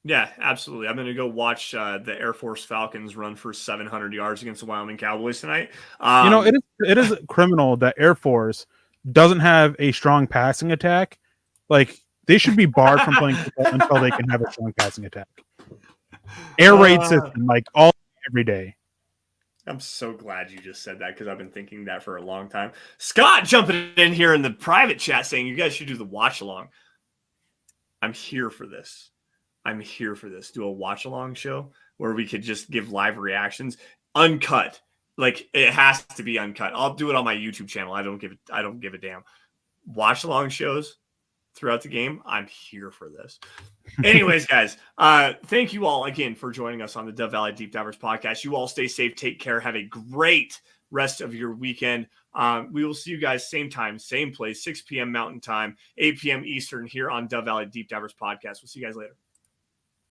Yeah, absolutely. I'm going to go watch the Air Force Falcons run for 700 yards against the Wyoming Cowboys tonight. It is criminal that Air Force doesn't have a strong passing attack. Like they should be barred from playing football until they can have a strong passing attack. Air raid system, like every day. I'm so glad you just said that because I've been thinking that for a long time. Scott jumping in here in the private chat saying you guys should do the watch along. I'm here for this. Do a watch along show where we could just give live reactions, uncut. Like it has to be uncut. I'll do it on my YouTube channel. I don't give a damn. Watch along shows throughout the game. I'm here for this. Anyways, guys, thank you all again for joining us on the Dove Valley Deep Divers podcast. You all stay safe, take care, have a great rest of your weekend. We will see you guys same time, same place, 6 p.m. Mountain Time, 8 p.m. Eastern here on Dove Valley Deep Divers podcast. We'll see you guys later.